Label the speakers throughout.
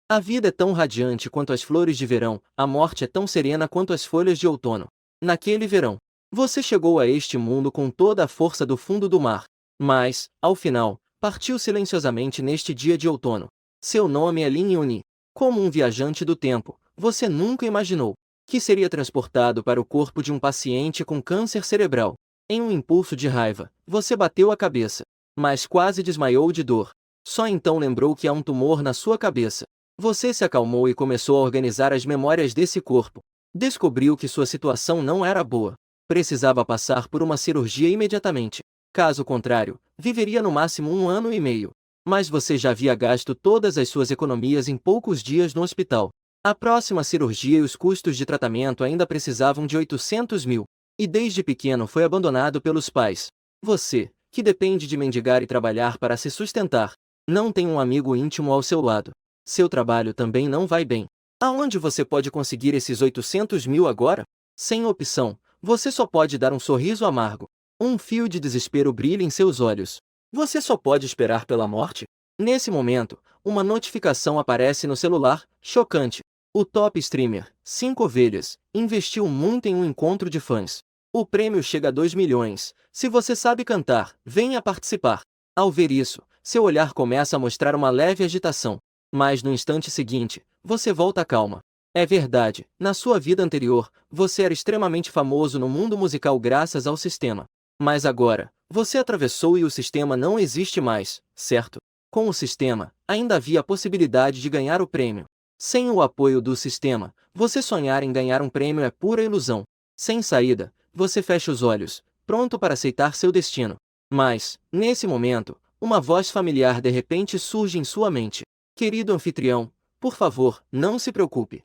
Speaker 1: A vida é tão radiante quanto as flores de verão, a morte é tão serena quanto as folhas de outono. Naquele verão, você chegou a este mundo com toda a força do fundo do mar. Mas, ao final, partiu silenciosamente neste dia de outono. Seu nome é Lin Yuni. Como um viajante do tempo, você nunca imaginou que seria transportado para o corpo de um paciente com câncer cerebral. Em um impulso de raiva, você bateu a cabeça, mas quase desmaiou de dor. Só então lembrou que há um tumor na sua cabeça. Você se acalmou e começou a organizar as memórias desse corpo. Descobriu que sua situação não era boa. Precisava passar por uma cirurgia imediatamente. Caso contrário, viveria no máximo 1 ano e meio. Mas você já havia gasto todas as suas economias em poucos dias no hospital. A próxima cirurgia e os custos de tratamento ainda precisavam de 800 mil. E desde pequeno foi abandonado pelos pais. Você, que depende de mendigar e trabalhar para se sustentar, não tem um amigo íntimo ao seu lado. Seu trabalho também não vai bem. Aonde você pode conseguir esses 800 mil agora? Sem opção, você só pode dar um sorriso amargo. Um fio de desespero brilha em seus olhos. Você só pode esperar pela morte? Nesse momento, uma notificação aparece no celular, chocante. O top streamer, 5 ovelhas, investiu muito em um encontro de fãs. O prêmio chega a 2 milhões. Se você sabe cantar, venha participar. Ao ver isso, seu olhar começa a mostrar uma leve agitação. Mas no instante seguinte, você volta à calma. É verdade, na sua vida anterior, você era extremamente famoso no mundo musical graças ao sistema. Mas agora, você atravessou e o sistema não existe mais, certo? Com o sistema, ainda havia a possibilidade de ganhar o prêmio. Sem o apoio do sistema, você sonhar em ganhar um prêmio é pura ilusão. Sem saída, você fecha os olhos, pronto para aceitar seu destino. Mas, nesse momento, uma voz familiar de repente surge em sua mente. Querido anfitrião, por favor, não se preocupe.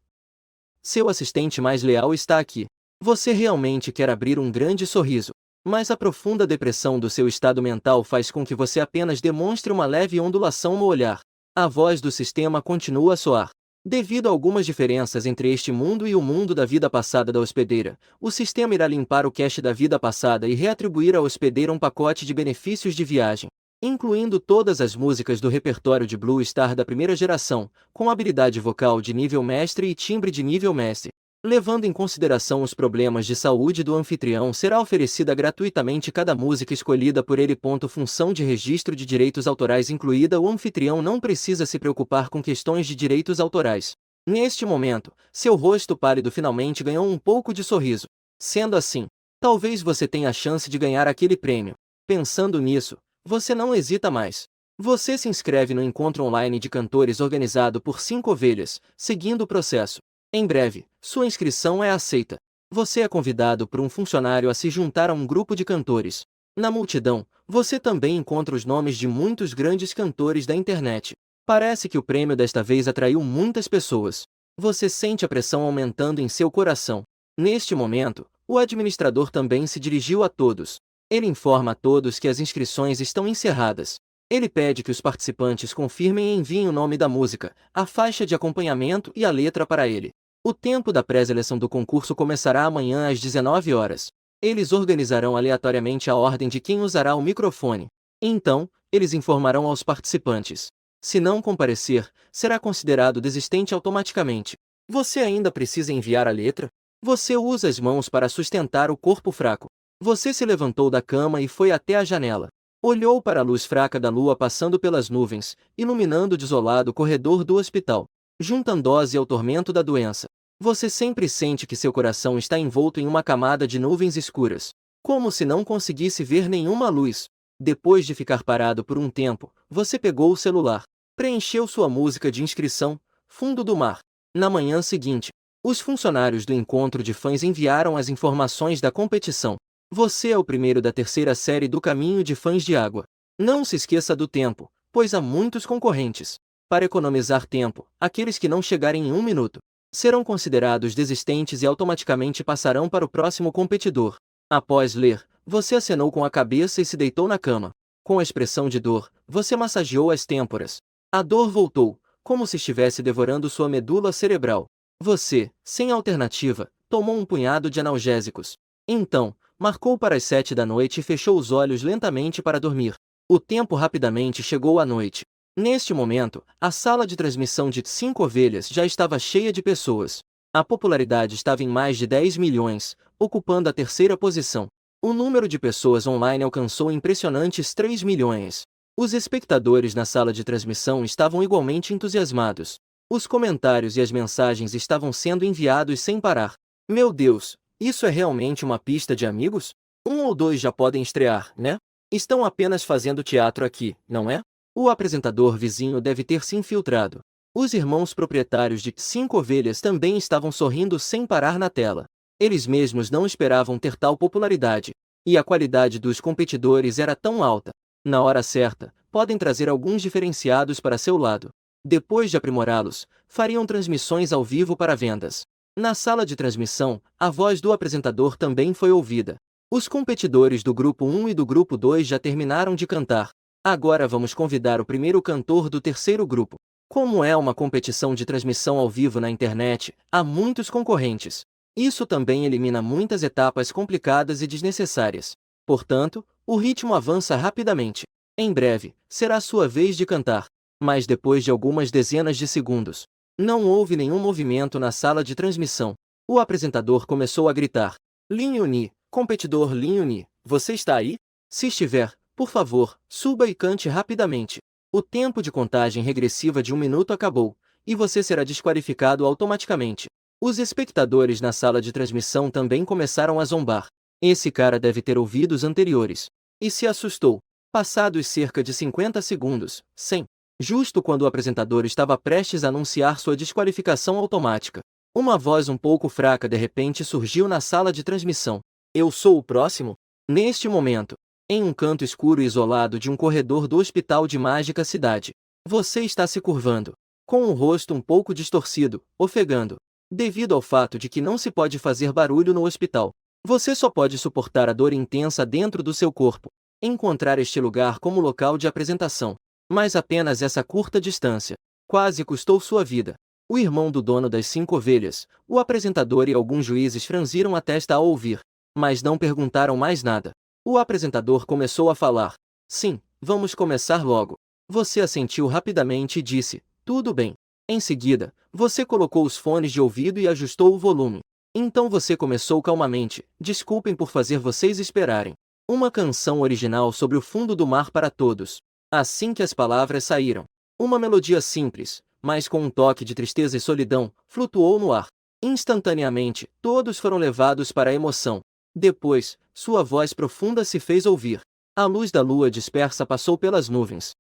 Speaker 1: Seu assistente mais leal está aqui. Você realmente quer abrir um grande sorriso, mas a profunda depressão do seu estado mental faz com que você apenas demonstre uma leve ondulação no olhar. A voz do sistema continua a soar. Devido a algumas diferenças entre este mundo e o mundo da vida passada da hospedeira, o sistema irá limpar o cache da vida passada e reatribuir à hospedeira um pacote de benefícios de viagem, incluindo todas as músicas do repertório de Blue Star da primeira geração, com habilidade vocal de nível mestre e timbre de nível mestre. Levando em consideração os problemas de saúde do anfitrião, será oferecida gratuitamente cada música escolhida por ele. Função de registro de direitos autorais incluída. O anfitrião não precisa se preocupar com questões de direitos autorais. Neste momento, seu rosto pálido finalmente ganhou um pouco de sorriso. Sendo assim, talvez você tenha a chance de ganhar aquele prêmio. Pensando nisso, você não hesita mais. Você se inscreve no encontro online de cantores organizado por 5 ovelhas, seguindo o processo. Em breve, sua inscrição é aceita. Você é convidado por um funcionário a se juntar a um grupo de cantores. Na multidão, você também encontra os nomes de muitos grandes cantores da internet. Parece que o prêmio desta vez atraiu muitas pessoas. Você sente a pressão aumentando em seu coração. Neste momento, o administrador também se dirigiu a todos. Ele informa a todos que as inscrições estão encerradas. Ele pede que os participantes confirmem e enviem o nome da música, a faixa de acompanhamento e a letra para ele. O tempo da pré-seleção do concurso começará amanhã às 19 horas. Eles organizarão aleatoriamente a ordem de quem usará o microfone. Então, eles informarão aos participantes. Se não comparecer, será considerado desistente automaticamente. Você ainda precisa enviar a letra? Você usa as mãos para sustentar o corpo fraco. Você se levantou da cama e foi até a janela. Olhou para a luz fraca da lua passando pelas nuvens, iluminando o desolado corredor do hospital. Juntando-se ao tormento da doença, você sempre sente que seu coração está envolto em uma camada de nuvens escuras, como se não conseguisse ver nenhuma luz. Depois de ficar parado por um tempo, você pegou o celular, preencheu sua música de inscrição, Fundo do Mar. Na manhã seguinte, os funcionários do encontro de fãs enviaram as informações da competição. Você é o primeiro da terceira série do Caminho de Fãs de Água. Não se esqueça do tempo, pois há muitos concorrentes. Para economizar tempo, aqueles que não chegarem em 1 minuto serão considerados desistentes e automaticamente passarão para o próximo competidor. Após ler, você acenou com a cabeça e se deitou na cama. Com a expressão de dor, você massageou as têmporas. A dor voltou, como se estivesse devorando sua medula cerebral. Você, sem alternativa, tomou um punhado de analgésicos. Então, marcou para as 7 da noite e fechou os olhos lentamente para dormir. O tempo rapidamente chegou à noite. Neste momento, a sala de transmissão de 5 ovelhas já estava cheia de pessoas. A popularidade estava em mais de 10 milhões, ocupando a terceira posição. O número de pessoas online alcançou impressionantes 3 milhões. Os espectadores na sala de transmissão estavam igualmente entusiasmados. Os comentários e as mensagens estavam sendo enviados sem parar. Meu Deus, isso é realmente uma pista de amigos? 1 ou 2 já podem estrear, né? Estão apenas fazendo teatro aqui, não é? O apresentador vizinho deve ter se infiltrado. Os irmãos proprietários de 5 ovelhas também estavam sorrindo sem parar na tela. Eles mesmos não esperavam ter tal popularidade. E a qualidade dos competidores era tão alta. Na hora certa, podem trazer alguns diferenciados para seu lado. Depois de aprimorá-los, fariam transmissões ao vivo para vendas. Na sala de transmissão, a voz do apresentador também foi ouvida. Os competidores do grupo 1 e do grupo 2 já terminaram de cantar. Agora vamos convidar o primeiro cantor do terceiro grupo. Como é uma competição de transmissão ao vivo na internet, há muitos concorrentes. Isso também elimina muitas etapas complicadas e desnecessárias. Portanto, o ritmo avança rapidamente. Em breve, será sua vez de cantar. Mas depois de algumas dezenas de segundos, não houve nenhum movimento na sala de transmissão. O apresentador começou a gritar: Lin Yuni, competidor Lin Yuni, você está aí? Se estiver, por favor, suba e cante rapidamente. O tempo de contagem regressiva de 1 minuto acabou, e você será desqualificado automaticamente. Os espectadores na sala de transmissão também começaram a zombar. Esse cara deve ter ouvidos anteriores. E se assustou. Passados cerca de 50 segundos, 100. Justo quando o apresentador estava prestes a anunciar sua desqualificação automática, uma voz um pouco fraca de repente surgiu na sala de transmissão. Eu sou o próximo? Neste momento, em um canto escuro e isolado de um corredor do Hospital de Mágica Cidade, você está se curvando, com o rosto um pouco distorcido, ofegando. Devido ao fato de que não se pode fazer barulho no hospital, você só pode suportar a dor intensa dentro do seu corpo. Encontrar este lugar como local de apresentação. Mas apenas essa curta distância quase custou sua vida. O irmão do dono das 5 ovelhas, o apresentador e alguns juízes franziram a testa ao ouvir, mas não perguntaram mais nada. O apresentador começou a falar. Sim, vamos começar logo. Você assentiu rapidamente e disse, tudo bem. Em seguida, você colocou os fones de ouvido e ajustou o volume. Então você começou calmamente, desculpem por fazer vocês esperarem. Uma canção original sobre o fundo do mar para todos. Assim que as palavras saíram, uma melodia simples, mas com um toque de tristeza e solidão, flutuou no ar. Instantaneamente, todos foram levados para a emoção. Depois, sua voz profunda se fez ouvir. A luz da lua dispersa passou pelas nuvens.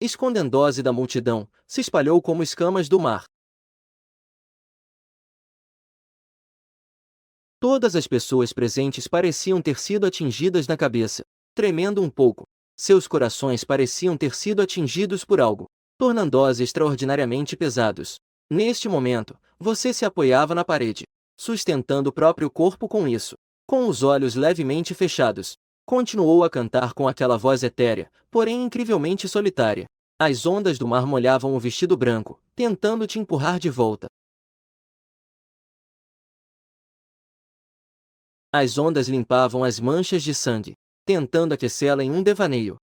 Speaker 1: Escondendo-se da multidão, se espalhou como escamas do mar. Todas as pessoas presentes pareciam ter sido atingidas na cabeça, tremendo um pouco. Seus corações pareciam ter sido atingidos por algo, tornando-os extraordinariamente pesados. Neste momento, você se apoiava na parede, sustentando o próprio corpo com isso. Com os olhos levemente fechados, continuou a cantar com aquela voz etérea, porém incrivelmente solitária. As ondas do mar molhavam o vestido branco, tentando te empurrar de volta. As ondas limpavam as manchas de sangue, tentando aquecê-la em um devaneio.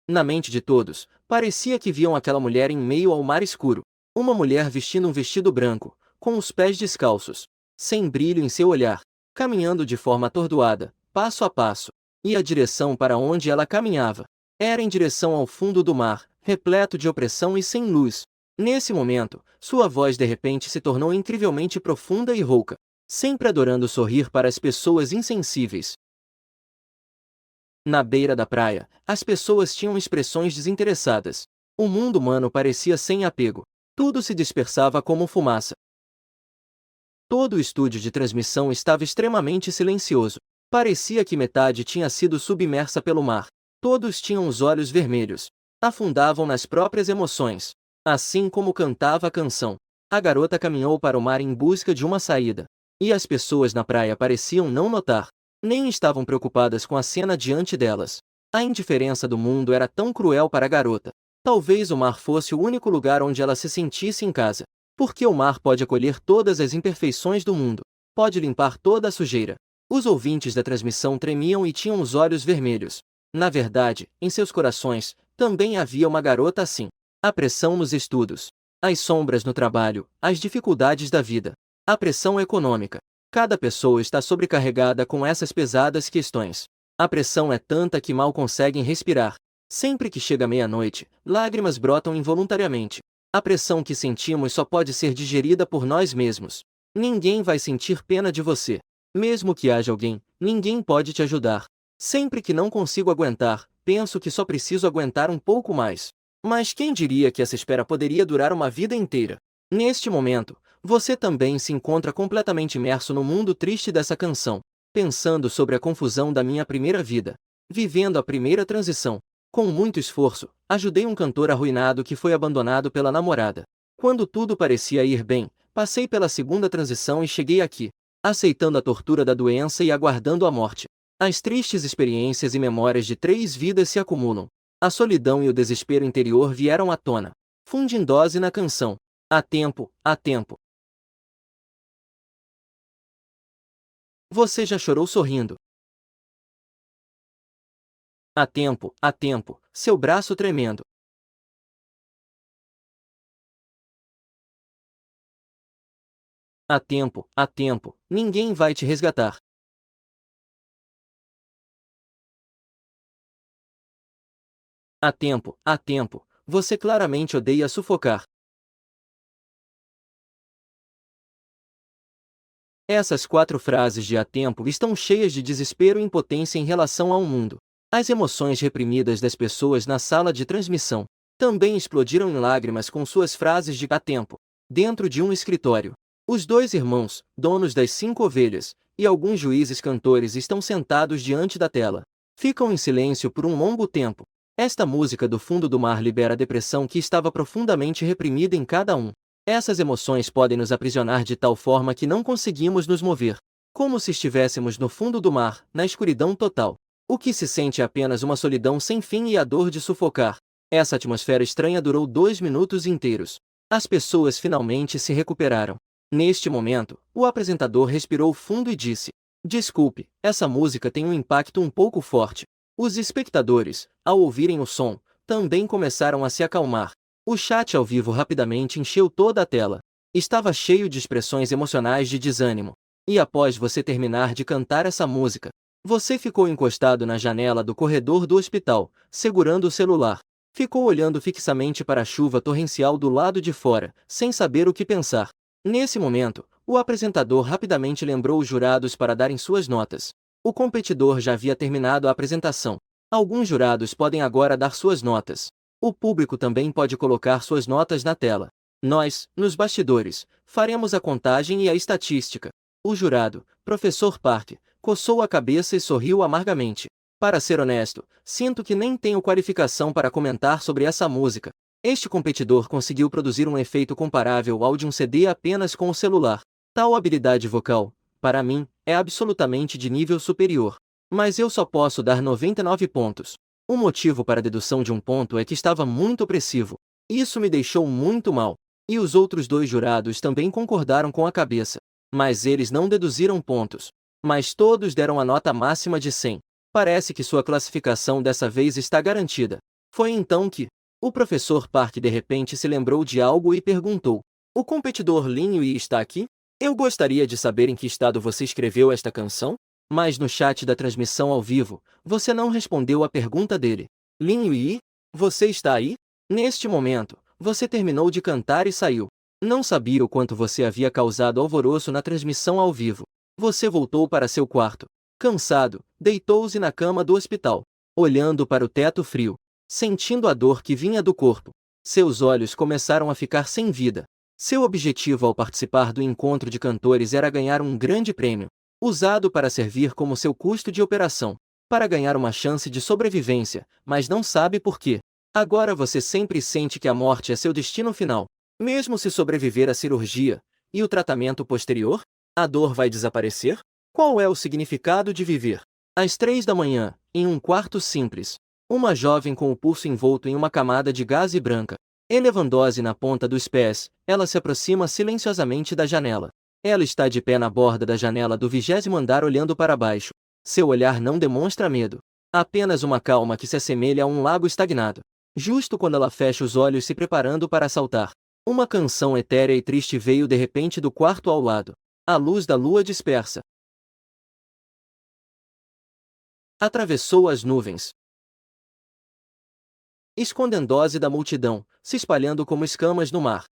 Speaker 1: Na mente de todos, parecia que viam aquela mulher em meio ao mar escuro. Uma mulher vestindo um vestido branco, com os pés descalços, sem brilho em seu olhar, caminhando de forma atordoada, passo a passo. E a direção para onde ela caminhava era em direção ao fundo do mar, repleto de opressão e sem luz. Nesse momento, sua voz de repente se tornou incrivelmente profunda e rouca, sempre adorando sorrir para as pessoas insensíveis. Na beira da praia, as pessoas tinham expressões desinteressadas. O mundo humano parecia sem apego. Tudo se dispersava como fumaça. Todo o estúdio de transmissão estava extremamente silencioso. Parecia que metade tinha sido submersa pelo mar. Todos tinham os olhos vermelhos. Afundavam nas próprias emoções. Assim como cantava a canção. A garota caminhou para o mar em busca de uma saída. E as pessoas na praia pareciam não notar. Nem estavam preocupadas com a cena diante delas. A indiferença do mundo era tão cruel para a garota. Talvez o mar fosse o único lugar onde ela se sentisse em casa. Porque o mar pode acolher todas as imperfeições do mundo. Pode limpar toda a sujeira. Os ouvintes da transmissão tremiam e tinham os olhos vermelhos. Na verdade, em seus corações, também havia uma garota assim. A pressão nos estudos, as sombras no trabalho, as dificuldades da vida, a pressão econômica. Cada pessoa está sobrecarregada com essas pesadas questões. A pressão é tanta que mal conseguem respirar. Sempre que chega meia-noite, lágrimas brotam involuntariamente. A pressão que sentimos só pode ser digerida por nós mesmos. Ninguém vai sentir pena de você. Mesmo que haja alguém, ninguém pode te ajudar. Sempre que não consigo aguentar, penso que só preciso aguentar um pouco mais. Mas quem diria que essa espera poderia durar uma vida inteira? Neste momento, você também se encontra completamente imerso no mundo triste dessa canção, pensando sobre a confusão da minha primeira vida, vivendo a primeira transição. Com muito esforço, ajudei um cantor arruinado que foi abandonado pela namorada. Quando tudo parecia ir bem, passei pela segunda transição e cheguei aqui, aceitando a tortura da doença e aguardando a morte. As tristes experiências e memórias de 3 vidas se acumulam. A solidão e o desespero interior vieram à tona. Funde em dose na canção. Há tempo, há tempo. Você já chorou sorrindo? Há tempo, seu braço tremendo. Há tempo, ninguém vai te resgatar. Há tempo, você claramente odeia sufocar. Essas 4 frases de há tempo estão cheias de desespero e impotência em relação ao mundo. As emoções reprimidas das pessoas na sala de transmissão também explodiram em lágrimas com suas frases de há tempo. Dentro de um escritório, os 2 irmãos, donos das 5 ovelhas, e alguns juízes cantores estão sentados diante da tela. Ficam em silêncio por um longo tempo. Esta música do fundo do mar libera a depressão que estava profundamente reprimida em cada um. Essas emoções podem nos aprisionar de tal forma que não conseguimos nos mover, como se estivéssemos no fundo do mar, na escuridão total. O que se sente é apenas uma solidão sem fim e a dor de sufocar. Essa atmosfera estranha durou 2 minutos inteiros. As pessoas finalmente se recuperaram. Neste momento, o apresentador respirou fundo e disse: "Desculpe, essa música tem um impacto um pouco forte." Os espectadores, ao ouvirem o som, também começaram a se acalmar. O chat ao vivo rapidamente encheu toda a tela. Estava cheio de expressões emocionais de desânimo. E após você terminar de cantar essa música, você ficou encostado na janela do corredor do hospital, segurando o celular. Ficou olhando fixamente para a chuva torrencial do lado de fora, sem saber o que pensar. Nesse momento, o apresentador rapidamente lembrou os jurados para darem suas notas. O competidor já havia terminado a apresentação. Alguns jurados podem agora dar suas notas. O público também pode colocar suas notas na tela. Nós, nos bastidores, faremos a contagem e a estatística. O jurado, Professor Park, coçou a cabeça e sorriu amargamente. Para ser honesto, sinto que nem tenho qualificação para comentar sobre essa música. Este competidor conseguiu produzir um efeito comparável ao de um CD apenas com o celular. Tal habilidade vocal, para mim, é absolutamente de nível superior. Mas eu só posso dar 99 pontos. O motivo para a dedução de um ponto é que estava muito opressivo. Isso me deixou muito mal. E os outros 2 jurados também concordaram com a cabeça. Mas eles não deduziram pontos. Mas todos deram a nota máxima de 100. Parece que sua classificação dessa vez está garantida. Foi então que o professor Park de repente se lembrou de algo e perguntou: "O competidor Lin Yui está aqui? Eu gostaria de saber em que estado você escreveu esta canção?" Mas no chat da transmissão ao vivo, você não respondeu à pergunta dele. "Lin Yui, você está aí?" Neste momento, você terminou de cantar e saiu. Não sabia o quanto você havia causado alvoroço na transmissão ao vivo. Você voltou para seu quarto. Cansado, deitou-se na cama do hospital, olhando para o teto frio, sentindo a dor que vinha do corpo. Seus olhos começaram a ficar sem vida. Seu objetivo ao participar do encontro de cantores era ganhar um grande prêmio, usado para servir como seu custo de operação, para ganhar uma chance de sobrevivência, mas não sabe por quê. Agora você sempre sente que a morte é seu destino final. Mesmo se sobreviver à cirurgia e o tratamento posterior, a dor vai desaparecer? Qual é o significado de viver? Às 3 da manhã, em um quarto simples, uma jovem com o pulso envolto em uma camada de gaze branca, elevandose na ponta dos pés, ela se aproxima silenciosamente da janela. Ela está de pé na borda da janela do 20º andar olhando para baixo. Seu olhar não demonstra medo. Apenas uma calma que se assemelha a um lago estagnado. Justo quando ela fecha os olhos se preparando para saltar, uma canção etérea e triste veio de repente do quarto ao lado. A luz da lua dispersa atravessou as nuvens, escondendo-se da multidão, se espalhando como escamas no mar.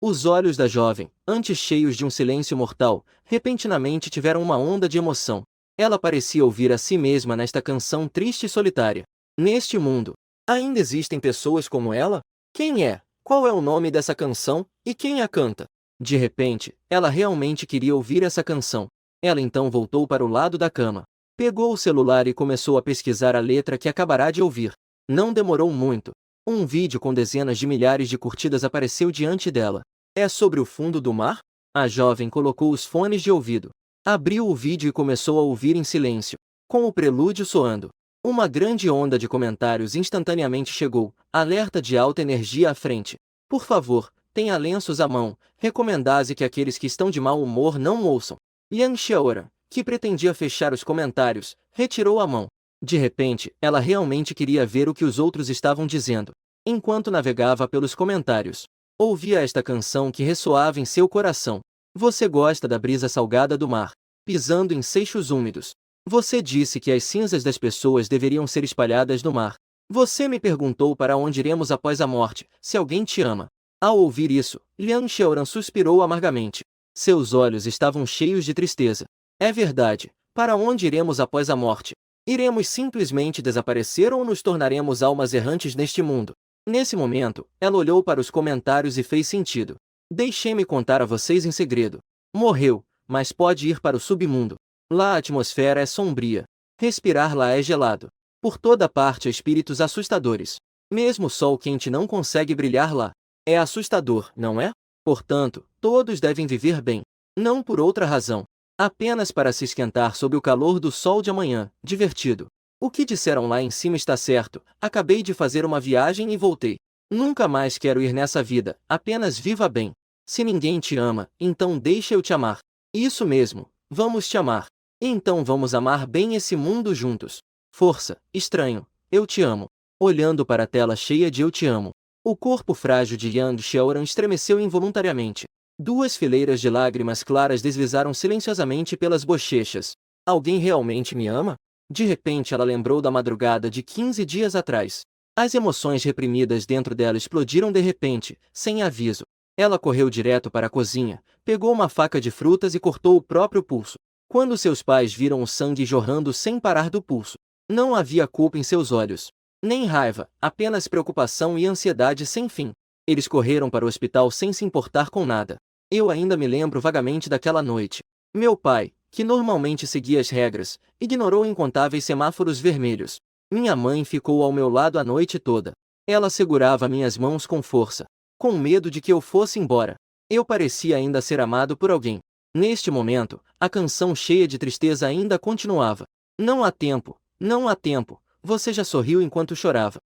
Speaker 1: Os olhos da jovem, antes cheios de um silêncio mortal, repentinamente tiveram uma onda de emoção. Ela parecia ouvir a si mesma nesta canção triste e solitária. Neste mundo, ainda existem pessoas como ela? Quem é? Qual é o nome dessa canção? E quem a canta? De repente, ela realmente queria ouvir essa canção. Ela então voltou para o lado da cama. Pegou o celular e começou a pesquisar a letra que acabará de ouvir. Não demorou muito. Um vídeo com dezenas de milhares de curtidas apareceu diante dela. É sobre o fundo do mar? A jovem colocou os fones de ouvido. Abriu o vídeo e começou a ouvir em silêncio, com o prelúdio soando. Uma grande onda de comentários instantaneamente chegou, alerta de alta energia à frente. Por favor, tenha lenços à mão, recomendase que aqueles que estão de mau humor não ouçam. Yang Xiaoran, que pretendia fechar os comentários, retirou a mão. De repente, ela realmente queria ver o que os outros estavam dizendo. Enquanto navegava pelos comentários, ouvia esta canção que ressoava em seu coração. Você gosta da brisa salgada do mar, pisando em seixos úmidos. Você disse que as cinzas das pessoas deveriam ser espalhadas no mar. Você me perguntou para onde iremos após a morte, se alguém te ama. Ao ouvir isso, Liang Xiaoran suspirou amargamente. Seus olhos estavam cheios de tristeza. É verdade, para onde iremos após a morte? Iremos simplesmente desaparecer ou nos tornaremos almas errantes neste mundo? Nesse momento, ela olhou para os comentários e fez sentido. Deixem-me contar a vocês em segredo. Morreu, mas pode ir para o submundo. Lá a atmosfera é sombria. Respirar lá é gelado. Por toda parte há espíritos assustadores. Mesmo o sol quente não consegue brilhar lá. É assustador, não é? Portanto, todos devem viver bem. Não por outra razão. Apenas para se esquentar sob o calor do sol de amanhã. Divertido. O que disseram lá em cima está certo, acabei de fazer uma viagem e voltei. Nunca mais quero ir nessa vida, apenas viva bem. Se ninguém te ama, então deixa eu te amar. Isso mesmo, vamos te amar. Então vamos amar bem esse mundo juntos. Força, estranho, eu te amo. Olhando para a tela cheia de eu te amo, o corpo frágil de Yang Xiaoran estremeceu involuntariamente. Duas fileiras de lágrimas claras deslizaram silenciosamente pelas bochechas. Alguém realmente me ama? De repente ela lembrou da madrugada de 15 dias atrás. As emoções reprimidas dentro dela explodiram de repente, sem aviso. Ela correu direto para a cozinha, pegou uma faca de frutas e cortou o próprio pulso. Quando seus pais viram o sangue jorrando sem parar do pulso, não havia culpa em seus olhos. Nem raiva, apenas preocupação e ansiedade sem fim. Eles correram para o hospital sem se importar com nada. Eu ainda me lembro vagamente daquela noite. Meu pai, que normalmente seguia as regras, ignorou incontáveis semáforos vermelhos. Minha mãe ficou ao meu lado a noite toda. Ela segurava minhas mãos com força, com medo de que eu fosse embora. Eu parecia ainda ser amado por alguém. Neste momento, a canção cheia de tristeza ainda continuava. Não há tempo, não há tempo. Você já sorriu enquanto chorava.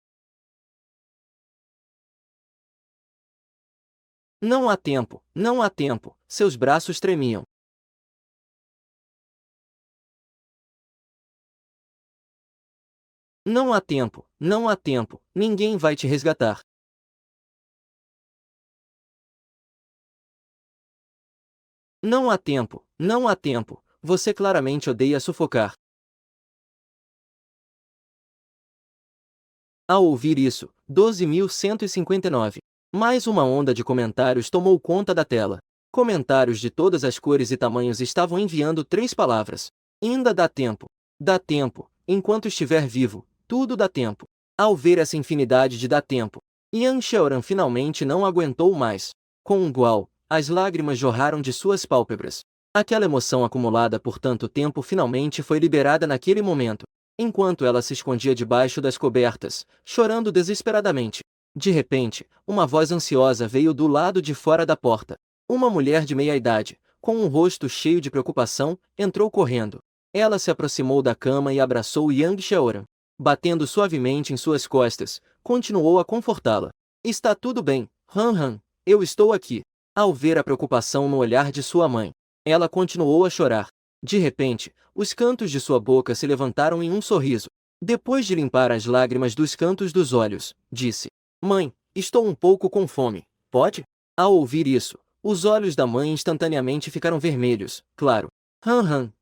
Speaker 1: Não há tempo, não há tempo. Seus braços tremiam. Não há tempo, não há tempo, ninguém vai te resgatar. Não há tempo, não há tempo, você claramente odeia sufocar. Ao ouvir isso, 12.159. Mais uma onda de comentários tomou conta da tela. Comentários de todas as cores e tamanhos estavam enviando 3 palavras. Ainda dá tempo. Dá tempo, enquanto estiver vivo, tudo dá tempo. Ao ver essa infinidade de dá tempo, Yang Xiaoran finalmente não aguentou mais. Com um guau, as lágrimas jorraram de suas pálpebras. Aquela emoção acumulada por tanto tempo finalmente foi liberada naquele momento. Enquanto ela se escondia debaixo das cobertas, chorando desesperadamente. De repente, uma voz ansiosa veio do lado de fora da porta. Uma mulher de meia idade, com um rosto cheio de preocupação, entrou correndo. Ela se aproximou da cama e abraçou Yang Xiaoran. Batendo suavemente em suas costas, continuou a confortá-la. Está tudo bem, Eu estou aqui. Ao ver a preocupação no olhar de sua mãe, ela continuou a chorar. De repente, os cantos de sua boca se levantaram em um sorriso. Depois de limpar as lágrimas dos cantos dos olhos, disse: Mãe, estou um pouco com fome. Pode? Ao ouvir isso, os olhos da mãe instantaneamente ficaram vermelhos. Claro.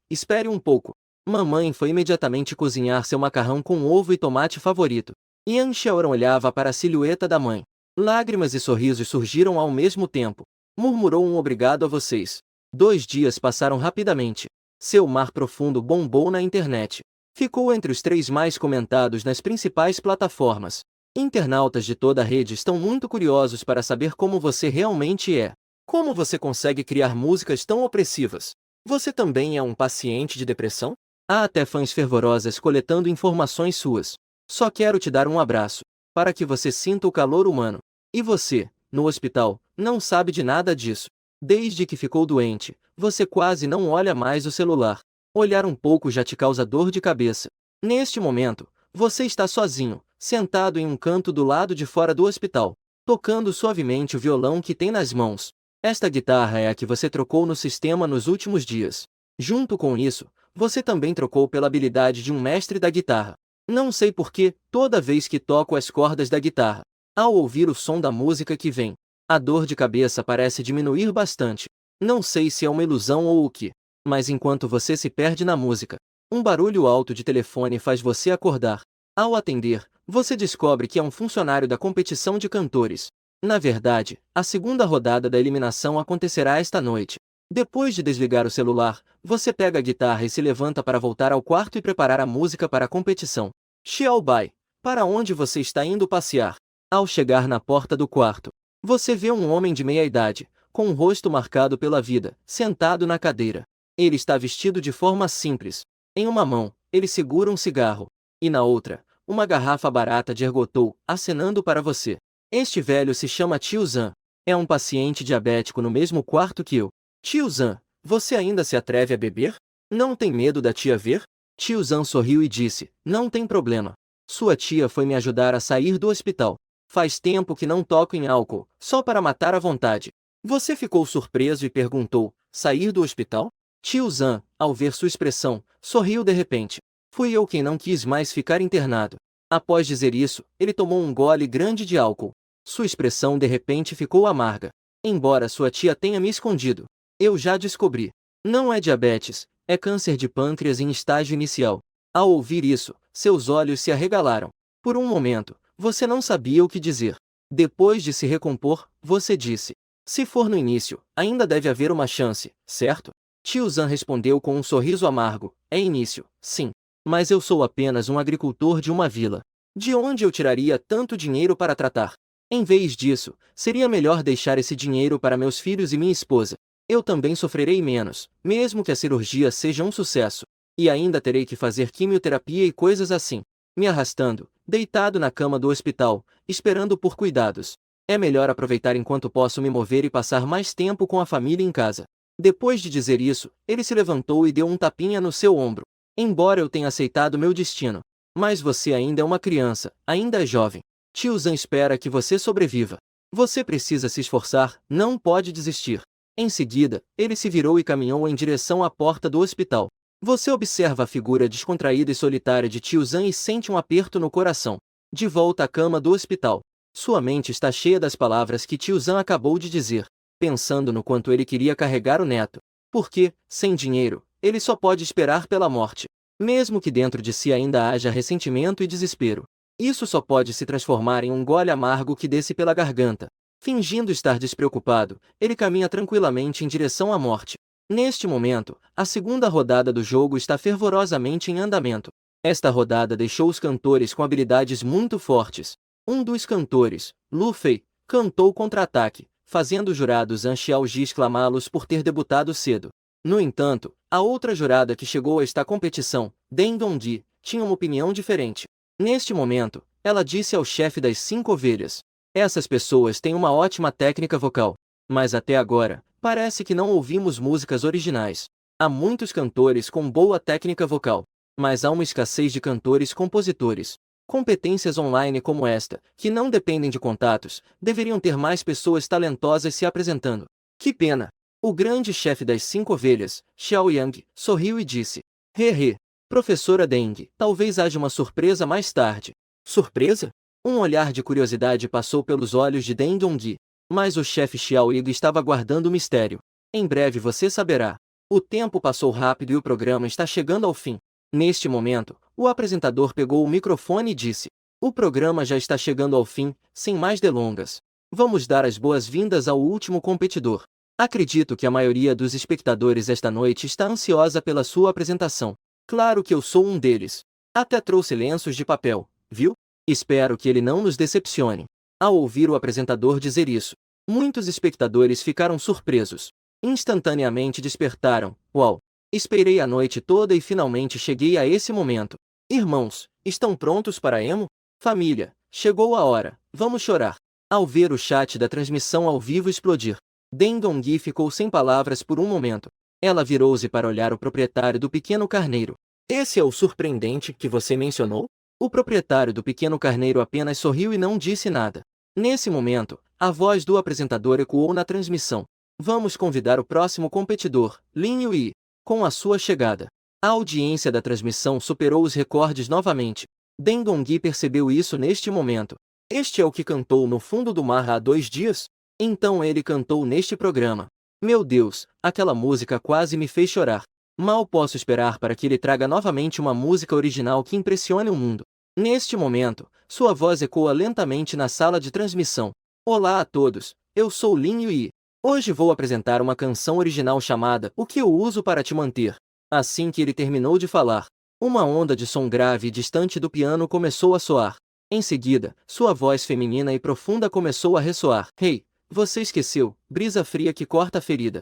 Speaker 1: Espere um pouco. Mamãe foi imediatamente cozinhar seu macarrão com ovo e tomate favorito. Yan Xiaoran olhava para a silhueta da mãe. Lágrimas e sorrisos surgiram ao mesmo tempo. Murmurou um obrigado a vocês. 2 dias passaram rapidamente. Seu Mar Profundo bombou na internet. Ficou entre os 3 mais comentados nas principais plataformas. Internautas de toda a rede estão muito curiosos para saber como você realmente é. Como você consegue criar músicas tão opressivas? Você também é um paciente de depressão? Há até fãs fervorosas coletando informações suas. Só quero te dar um abraço, para que você sinta o calor humano. E você, no hospital, não sabe de nada disso. Desde que ficou doente, você quase não olha mais o celular. Olhar um pouco já te causa dor de cabeça. Neste momento, você está sozinho, sentado em um canto do lado de fora do hospital, tocando suavemente o violão que tem nas mãos. Esta guitarra é a que você trocou no sistema nos últimos dias. Junto com isso, você também trocou pela habilidade de um mestre da guitarra. Não sei porquê, toda vez que toco as cordas da guitarra, ao ouvir o som da música que vem, a dor de cabeça parece diminuir bastante. Não sei se é uma ilusão ou o que, mas enquanto você se perde na música, um barulho alto de telefone faz você acordar. Ao atender, você descobre que é um funcionário da competição de cantores. Na verdade, a segunda rodada da eliminação acontecerá esta noite. Depois de desligar o celular, você pega a guitarra e se levanta para voltar ao quarto e preparar a música para a competição. Xiaobai, para onde você está indo passear? Ao chegar na porta do quarto, você vê um homem de meia idade, com o rosto marcado pela vida, sentado na cadeira. Ele está vestido de forma simples. Em uma mão, ele segura um cigarro, e na outra, uma garrafa barata de ergotou, acenando para você. Este velho se chama Tio Zhan. É um paciente diabético no mesmo quarto que eu. Tio Zhan, você ainda se atreve a beber? Não tem medo da tia ver? Tio Zhan sorriu e disse: Não tem problema. Sua tia foi me ajudar a sair do hospital. Faz tempo que não toco em álcool, só para matar a vontade. Você ficou surpreso e perguntou: Sair do hospital? Tio Zhan, ao ver sua expressão, sorriu de repente. Fui eu quem não quis mais ficar internado. Após dizer isso, ele tomou um gole grande de álcool. Sua expressão de repente ficou amarga. Embora sua tia tenha me escondido, eu já descobri. Não é diabetes, é câncer de pâncreas em estágio inicial. Ao ouvir isso, seus olhos se arregalaram. Por um momento, você não sabia o que dizer. Depois de se recompor, você disse: Se for no início, ainda deve haver uma chance, certo? Tio Zhan respondeu com um sorriso amargo: É início, sim. Mas eu sou apenas um agricultor de uma vila. De onde eu tiraria tanto dinheiro para tratar? Em vez disso, seria melhor deixar esse dinheiro para meus filhos e minha esposa. Eu também sofrerei menos, mesmo que a cirurgia seja um sucesso. E ainda terei que fazer quimioterapia e coisas assim. Me arrastando, deitado na cama do hospital, esperando por cuidados. É melhor aproveitar enquanto posso me mover e passar mais tempo com a família em casa. Depois de dizer isso, ele se levantou e deu um tapinha no seu ombro. Embora eu tenha aceitado meu destino, mas você ainda é uma criança, ainda é jovem. Tio Zhan espera que você sobreviva. Você precisa se esforçar, não pode desistir. Em seguida, ele se virou e caminhou em direção à porta do hospital. Você observa a figura descontraída e solitária de Tio Zhan e sente um aperto no coração. De volta à cama do hospital, sua mente está cheia das palavras que Tio Zhan acabou de dizer, pensando no quanto ele queria carregar o neto. Porque, sem dinheiro, ele só pode esperar pela morte. Mesmo que dentro de si ainda haja ressentimento e desespero, isso só pode se transformar em um gole amargo que desce pela garganta. Fingindo estar despreocupado, ele caminha tranquilamente em direção à morte. Neste momento, a segunda rodada do jogo está fervorosamente em andamento. Esta rodada deixou os cantores com habilidades muito fortes. Um dos cantores, Lu Fei, cantou contra-ataque, fazendo o jurado Zhang Xiaoji exclamá-los por ter debutado cedo. No entanto, a outra jurada que chegou a esta competição, Deng Dongdi, tinha uma opinião diferente. Neste momento, ela disse ao chefe das 5 ovelhas: Essas pessoas têm uma ótima técnica vocal, mas até agora, parece que não ouvimos músicas originais. Há muitos cantores com boa técnica vocal, mas há uma escassez de cantores compositores. Competências online como esta, que não dependem de contatos, deveriam ter mais pessoas talentosas se apresentando. Que pena! O grande chefe das 5 ovelhas, Xiao Yang, sorriu e disse: Hehe, professora Deng, talvez haja uma surpresa mais tarde. Surpresa? Um olhar de curiosidade passou pelos olhos de Deng Dongyi. Mas o chefe Xiao Yang estava guardando o mistério. Em breve você saberá. O tempo passou rápido e o programa está chegando ao fim. Neste momento, o apresentador pegou o microfone e disse: O programa já está chegando ao fim, sem mais delongas. Vamos dar as boas-vindas ao último competidor. Acredito que a maioria dos espectadores esta noite está ansiosa pela sua apresentação. Claro que eu sou um deles. Até trouxe lenços de papel, viu? Espero que ele não nos decepcione. Ao ouvir o apresentador dizer isso, muitos espectadores ficaram surpresos. Instantaneamente despertaram. Uau! Esperei a noite toda e finalmente cheguei a esse momento. Irmãos, estão prontos para emo? Família, chegou a hora, vamos chorar. Ao ver o chat da transmissão ao vivo explodir, Deng Dongyi ficou sem palavras por um momento. Ela virou-se para olhar o proprietário do pequeno carneiro. Esse é o surpreendente que você mencionou? O proprietário do pequeno carneiro apenas sorriu e não disse nada. Nesse momento, a voz do apresentador ecoou na transmissão. Vamos convidar o próximo competidor, Lin Yui. Com a sua chegada, a audiência da transmissão superou os recordes novamente. Deng Dongyi percebeu isso neste momento. Este é o que cantou no fundo do mar há 2 dias? Então ele cantou neste programa. Meu Deus, aquela música quase me fez chorar. Mal posso esperar para que ele traga novamente uma música original que impressione o mundo. Neste momento, sua voz ecoa lentamente na sala de transmissão. Olá a todos, eu sou Lin Yui. Hoje vou apresentar uma canção original chamada O que eu uso para te manter. Assim que ele terminou de falar, uma onda de som grave e distante do piano começou a soar. Em seguida, sua voz feminina e profunda começou a ressoar. Hey, você esqueceu, brisa fria que corta a ferida.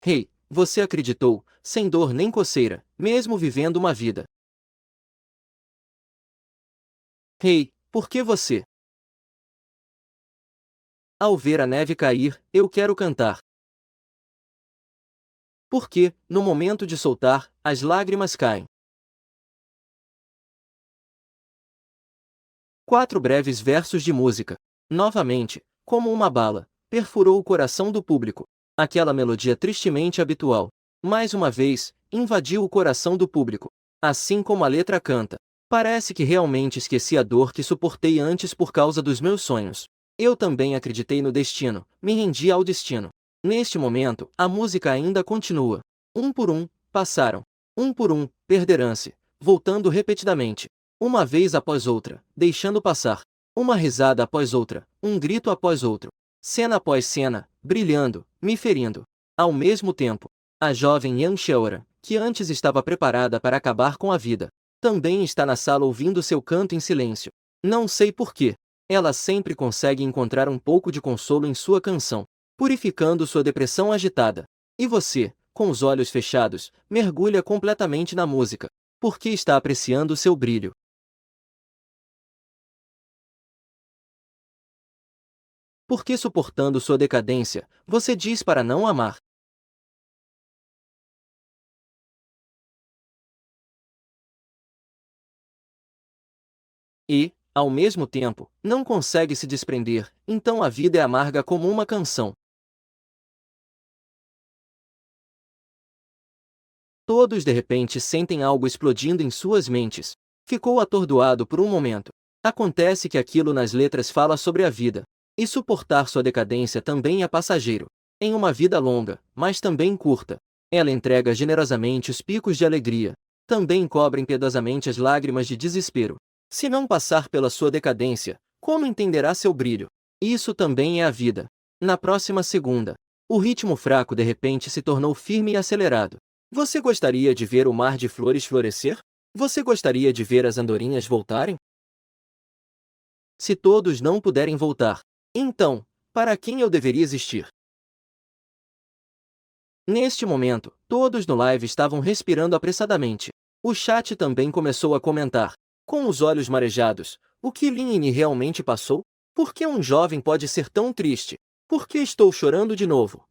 Speaker 1: Hey, você acreditou, sem dor nem coceira, mesmo vivendo uma vida. Hey, por que você? Ao ver a neve cair, eu quero cantar. Porque, no momento de soltar, as lágrimas caem. 4 breves versos de música. Novamente, como uma bala, perfurou o coração do público. Aquela melodia tristemente habitual, mais uma vez, invadiu o coração do público. Assim como a letra canta. Parece que realmente esqueci a dor que suportei antes por causa dos meus sonhos. Eu também acreditei no destino, me rendi ao destino. Neste momento, a música ainda continua. Um por um, passaram. Um por um, perderam-se, voltando repetidamente. Uma vez após outra, deixando passar. Uma risada após outra, um grito após outro. Cena após cena, brilhando, me ferindo. Ao mesmo tempo, a jovem Yang Xiaora, que antes estava preparada para acabar com a vida, também está na sala ouvindo seu canto em silêncio. Não sei porquê. Ela sempre consegue encontrar um pouco de consolo em sua canção, purificando sua depressão agitada. E você, com os olhos fechados, mergulha completamente na música, porque está apreciando seu brilho. Porque suportando sua decadência, você diz para não amar. E, ao mesmo tempo, não consegue se desprender, então a vida é amarga como uma canção. Todos de repente sentem algo explodindo em suas mentes. Ficou atordoado por um momento. Acontece que aquilo nas letras fala sobre a vida. E suportar sua decadência também é passageiro. Em uma vida longa, mas também curta, ela entrega generosamente os picos de alegria. Também cobrem piedosamente as lágrimas de desespero. Se não passar pela sua decadência, como entenderá seu brilho? Isso também é a vida. Na próxima segunda, o ritmo fraco de repente se tornou firme e acelerado. Você gostaria de ver o mar de flores florescer? Você gostaria de ver as andorinhas voltarem? Se todos não puderem voltar, então, para quem eu deveria existir? Neste momento, todos no live estavam respirando apressadamente. O chat também começou a comentar, com os olhos marejados, o que Lin Yini realmente passou? Por que um jovem pode ser tão triste? Por que estou chorando de novo?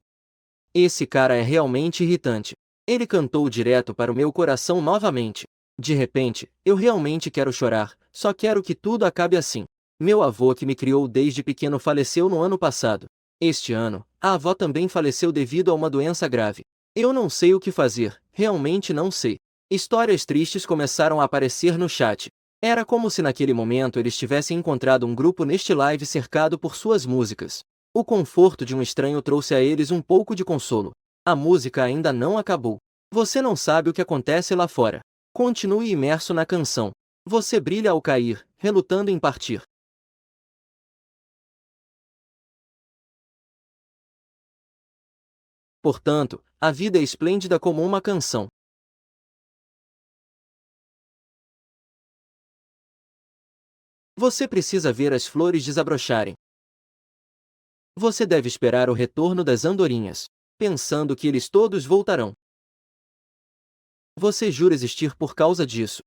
Speaker 1: Esse cara é realmente irritante. Ele cantou direto para o meu coração novamente. De repente, eu realmente quero chorar, só quero que tudo acabe assim. Meu avô que me criou desde pequeno faleceu no ano passado. Este ano, a avó também faleceu devido a uma doença grave. Eu não sei o que fazer, realmente não sei. Histórias tristes começaram a aparecer no chat. Era como se naquele momento eles tivessem encontrado um grupo neste live cercado por suas músicas. O conforto de um estranho trouxe a eles um pouco de consolo. A música ainda não acabou. Você não sabe o que acontece lá fora. Continue imerso na canção. Você brilha ao cair, relutando em partir. Portanto, a vida é esplêndida como uma canção. Você precisa ver as flores desabrocharem. Você deve esperar o retorno das andorinhas, pensando que eles todos voltarão. Você jura existir por causa disso.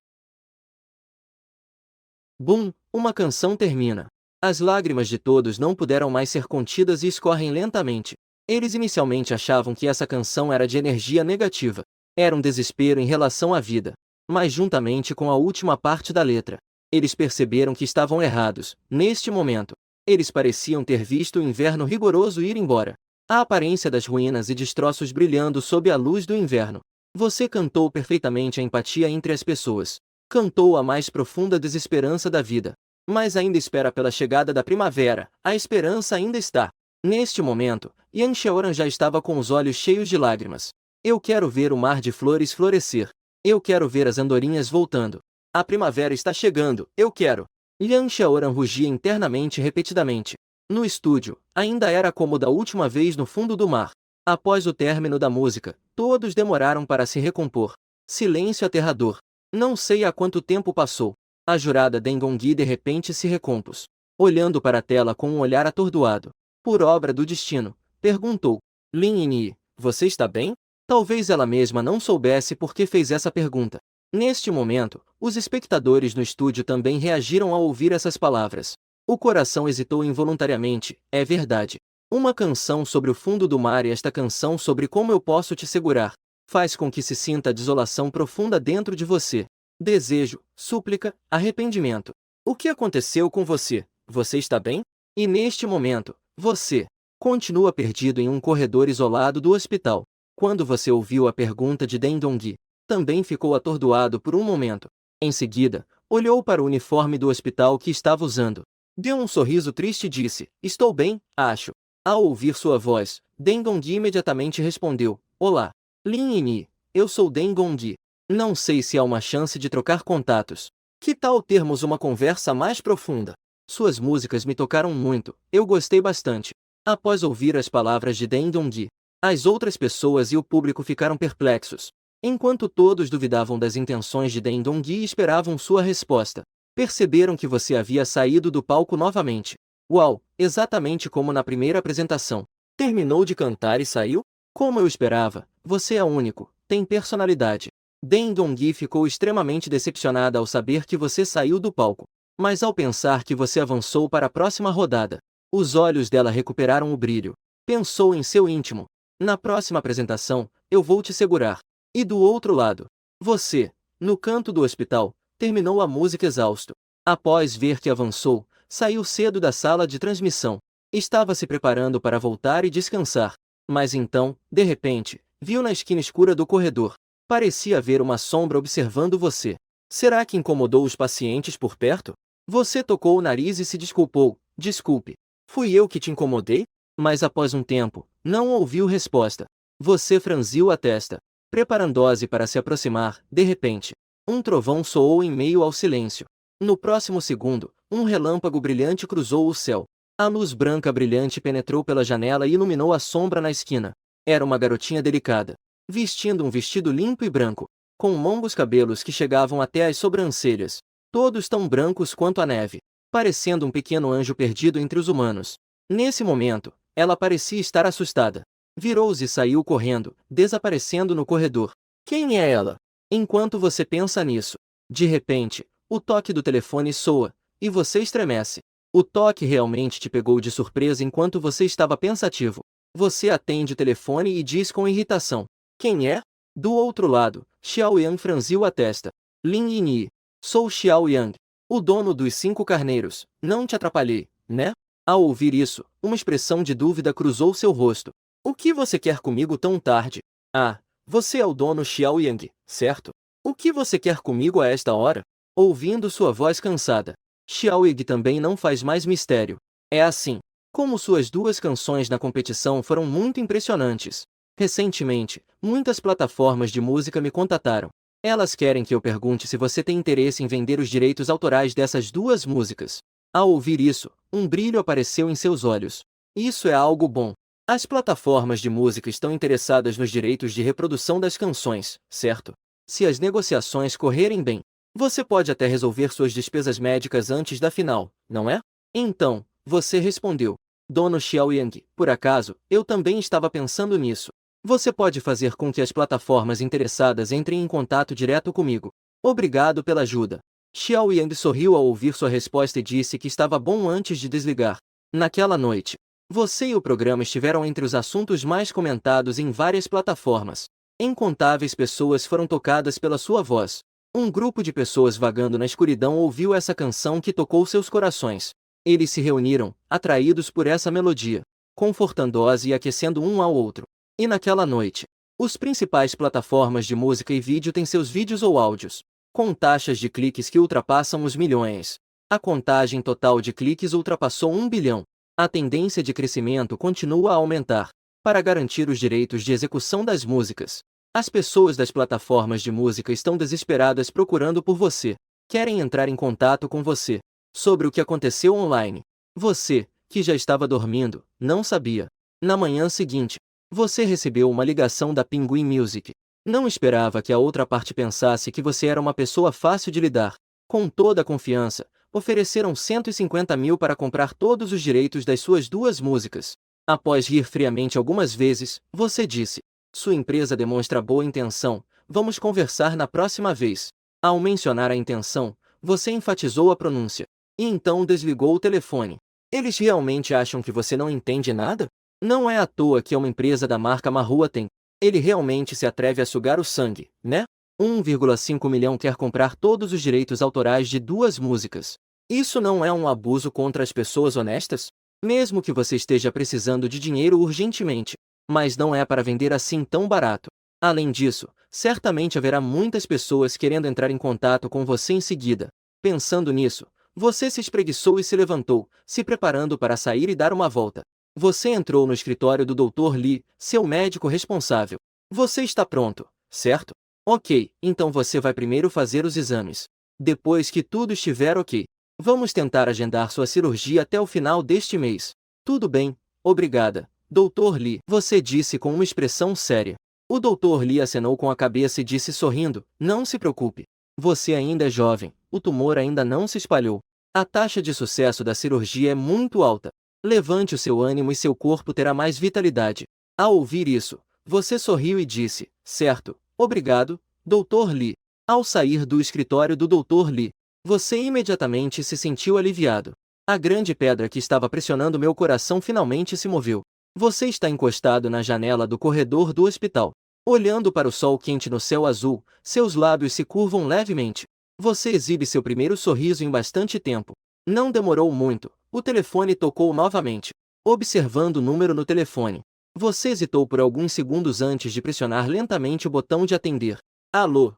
Speaker 1: Bum! Uma canção termina. As lágrimas de todos não puderam mais ser contidas e escorrem lentamente. Eles inicialmente achavam que essa canção era de energia negativa. Era um desespero em relação à vida. Mas juntamente com a última parte da letra, eles perceberam que estavam errados. Neste momento, eles pareciam ter visto o inverno rigoroso ir embora. A aparência das ruínas e destroços brilhando sob a luz do inverno. Você cantou perfeitamente a empatia entre as pessoas. Cantou a mais profunda desesperança da vida. Mas ainda espera pela chegada da primavera. A esperança ainda está. Neste momento, Yan Xiaoran já estava com os olhos cheios de lágrimas. Eu quero ver o mar de flores florescer. Eu quero ver as andorinhas voltando. A primavera está chegando, eu quero. Yan Xiaoran rugia internamente repetidamente. No estúdio, ainda era como da última vez no fundo do mar. Após o término da música, todos demoraram para se recompor. Silêncio aterrador. Não sei há quanto tempo passou. A jurada Deng Gongyi de repente se recompôs. Olhando para a tela com um olhar atordoado. Por obra do destino, perguntou. Lin Yinyi, você está bem? Talvez ela mesma não soubesse por que fez essa pergunta. Neste momento, os espectadores no estúdio também reagiram ao ouvir essas palavras. O coração hesitou involuntariamente, é verdade. Uma canção sobre o fundo do mar e esta canção sobre como eu posso te segurar, faz com que se sinta a desolação profunda dentro de você. Desejo, súplica, arrependimento. O que aconteceu com você? Você está bem? E neste momento, você continua perdido em um corredor isolado do hospital. Quando você ouviu a pergunta de Deng Dongyi, também ficou atordoado por um momento. Em seguida, olhou para o uniforme do hospital que estava usando. Deu um sorriso triste e disse, estou bem, acho. Ao ouvir sua voz, Deng Dongyi imediatamente respondeu, olá. Lin Yinyi, eu sou Deng Dongyi. Não sei se há uma chance de trocar contatos. Que tal termos uma conversa mais profunda? Suas músicas me tocaram muito, eu gostei bastante. Após ouvir as palavras de Deng Dongyi, as outras pessoas e o público ficaram perplexos. Enquanto todos duvidavam das intenções de Deng Dongyi e esperavam sua resposta, perceberam que você havia saído do palco novamente. Uau, exatamente como na primeira apresentação. Terminou de cantar e saiu? Como eu esperava, você é único, tem personalidade. Deng Dongyi ficou extremamente decepcionada ao saber que você saiu do palco. Mas ao pensar que você avançou para a próxima rodada, os olhos dela recuperaram o brilho. Pensou em seu íntimo. Na próxima apresentação, eu vou te segurar. E do outro lado, você, no canto do hospital, terminou a música exausto. Após ver que avançou, saiu cedo da sala de transmissão. Estava se preparando para voltar e descansar. Mas então, de repente, viu na esquina escura do corredor. Parecia haver uma sombra observando você. Será que incomodou os pacientes por perto? Você tocou o nariz e se desculpou. Desculpe. Fui eu que te incomodei? Mas após um tempo, não ouviu resposta. Você franziu a testa, preparando-se para se aproximar. De repente, um trovão soou em meio ao silêncio. No próximo segundo, um relâmpago brilhante cruzou o céu. A luz branca brilhante penetrou pela janela e iluminou a sombra na esquina. Era uma garotinha delicada, vestindo um vestido limpo e branco, com longos cabelos que chegavam até as sobrancelhas, todos tão brancos quanto a neve, parecendo um pequeno anjo perdido entre os humanos. Nesse momento, ela parecia estar assustada. Virou-se e saiu correndo, desaparecendo no corredor. Quem é ela? Enquanto você pensa nisso, de repente, o toque do telefone soa, e você estremece. O toque realmente te pegou de surpresa enquanto você estava pensativo. Você atende o telefone e diz com irritação: quem é? Do outro lado, Xiao Yang franziu a testa. Lin Yinyi. Sou Xiao Yang, o dono dos 5 carneiros. Não te atrapalhei, né? Ao ouvir isso, uma expressão de dúvida cruzou seu rosto. O que você quer comigo tão tarde? Ah, você é o dono Xiao Yang, certo? O que você quer comigo a esta hora? Ouvindo sua voz cansada, Xiao Yang também não faz mais mistério. É assim. Como suas 2 canções na competição foram muito impressionantes. Recentemente, muitas plataformas de música me contataram. Elas querem que eu pergunte se você tem interesse em vender os direitos autorais dessas 2 músicas. Ao ouvir isso, um brilho apareceu em seus olhos. Isso é algo bom. As plataformas de música estão interessadas nos direitos de reprodução das canções, certo? Se as negociações correrem bem, você pode até resolver suas despesas médicas antes da final, não é? Então, você respondeu. Dono Xiao Yang, por acaso, eu também estava pensando nisso. Você pode fazer com que as plataformas interessadas entrem em contato direto comigo. Obrigado pela ajuda. Xiao Yang sorriu ao ouvir sua resposta e disse que estava bom antes de desligar. Naquela noite, você e o programa estiveram entre os assuntos mais comentados em várias plataformas. Incontáveis pessoas foram tocadas pela sua voz. Um grupo de pessoas vagando na escuridão ouviu essa canção que tocou seus corações. Eles se reuniram, atraídos por essa melodia, confortando-os e aquecendo um ao outro. E naquela noite, os principais plataformas de música e vídeo têm seus vídeos ou áudios, com taxas de cliques que ultrapassam os milhões. A contagem total de cliques ultrapassou 1 bilhão. A tendência de crescimento continua a aumentar. Para garantir os direitos de execução das músicas, as pessoas das plataformas de música estão desesperadas procurando por você. Querem entrar em contato com você sobre o que aconteceu online. Você, que já estava dormindo, não sabia. Na manhã seguinte, você recebeu uma ligação da Penguin Music. Não esperava que a outra parte pensasse que você era uma pessoa fácil de lidar. Com toda a confiança, ofereceram 150 mil para comprar todos os direitos das suas 2 músicas. Após rir friamente algumas vezes, você disse: sua empresa demonstra boa intenção, vamos conversar na próxima vez. Ao mencionar a intenção, você enfatizou a pronúncia. E então desligou o telefone. Eles realmente acham que você não entende nada? Não é à toa que uma empresa da marca Mahua tem. Ele realmente se atreve a sugar o sangue, né? 1,5 milhão quer comprar todos os direitos autorais de 2 músicas. Isso não é um abuso contra as pessoas honestas? Mesmo que você esteja precisando de dinheiro urgentemente. Mas não é para vender assim tão barato. Além disso, certamente haverá muitas pessoas querendo entrar em contato com você em seguida. Pensando nisso, você se espreguiçou e se levantou, se preparando para sair e dar uma volta. Você entrou no escritório do Dr. Lee, seu médico responsável. Você está pronto, certo? Ok, então você vai primeiro fazer os exames. Depois que tudo estiver ok, vamos tentar agendar sua cirurgia até o final deste mês. Tudo bem, obrigada, Dr. Lee, você disse com uma expressão séria. O Dr. Lee acenou com a cabeça e disse sorrindo: não se preocupe. Você ainda é jovem, o tumor ainda não se espalhou. A taxa de sucesso da cirurgia é muito alta. Levante o seu ânimo e seu corpo terá mais vitalidade. Ao ouvir isso, você sorriu e disse: certo, obrigado, Dr. Lee. Ao sair do escritório do Dr. Lee, você imediatamente se sentiu aliviado. A grande pedra que estava pressionando meu coração finalmente se moveu. Você está encostado na janela do corredor do hospital. Olhando para o sol quente no céu azul, seus lábios se curvam levemente. Você exibe seu primeiro sorriso em bastante tempo. Não demorou muito, o telefone tocou novamente. Observando o número no telefone, você hesitou por alguns segundos antes de pressionar lentamente o botão de atender. Alô?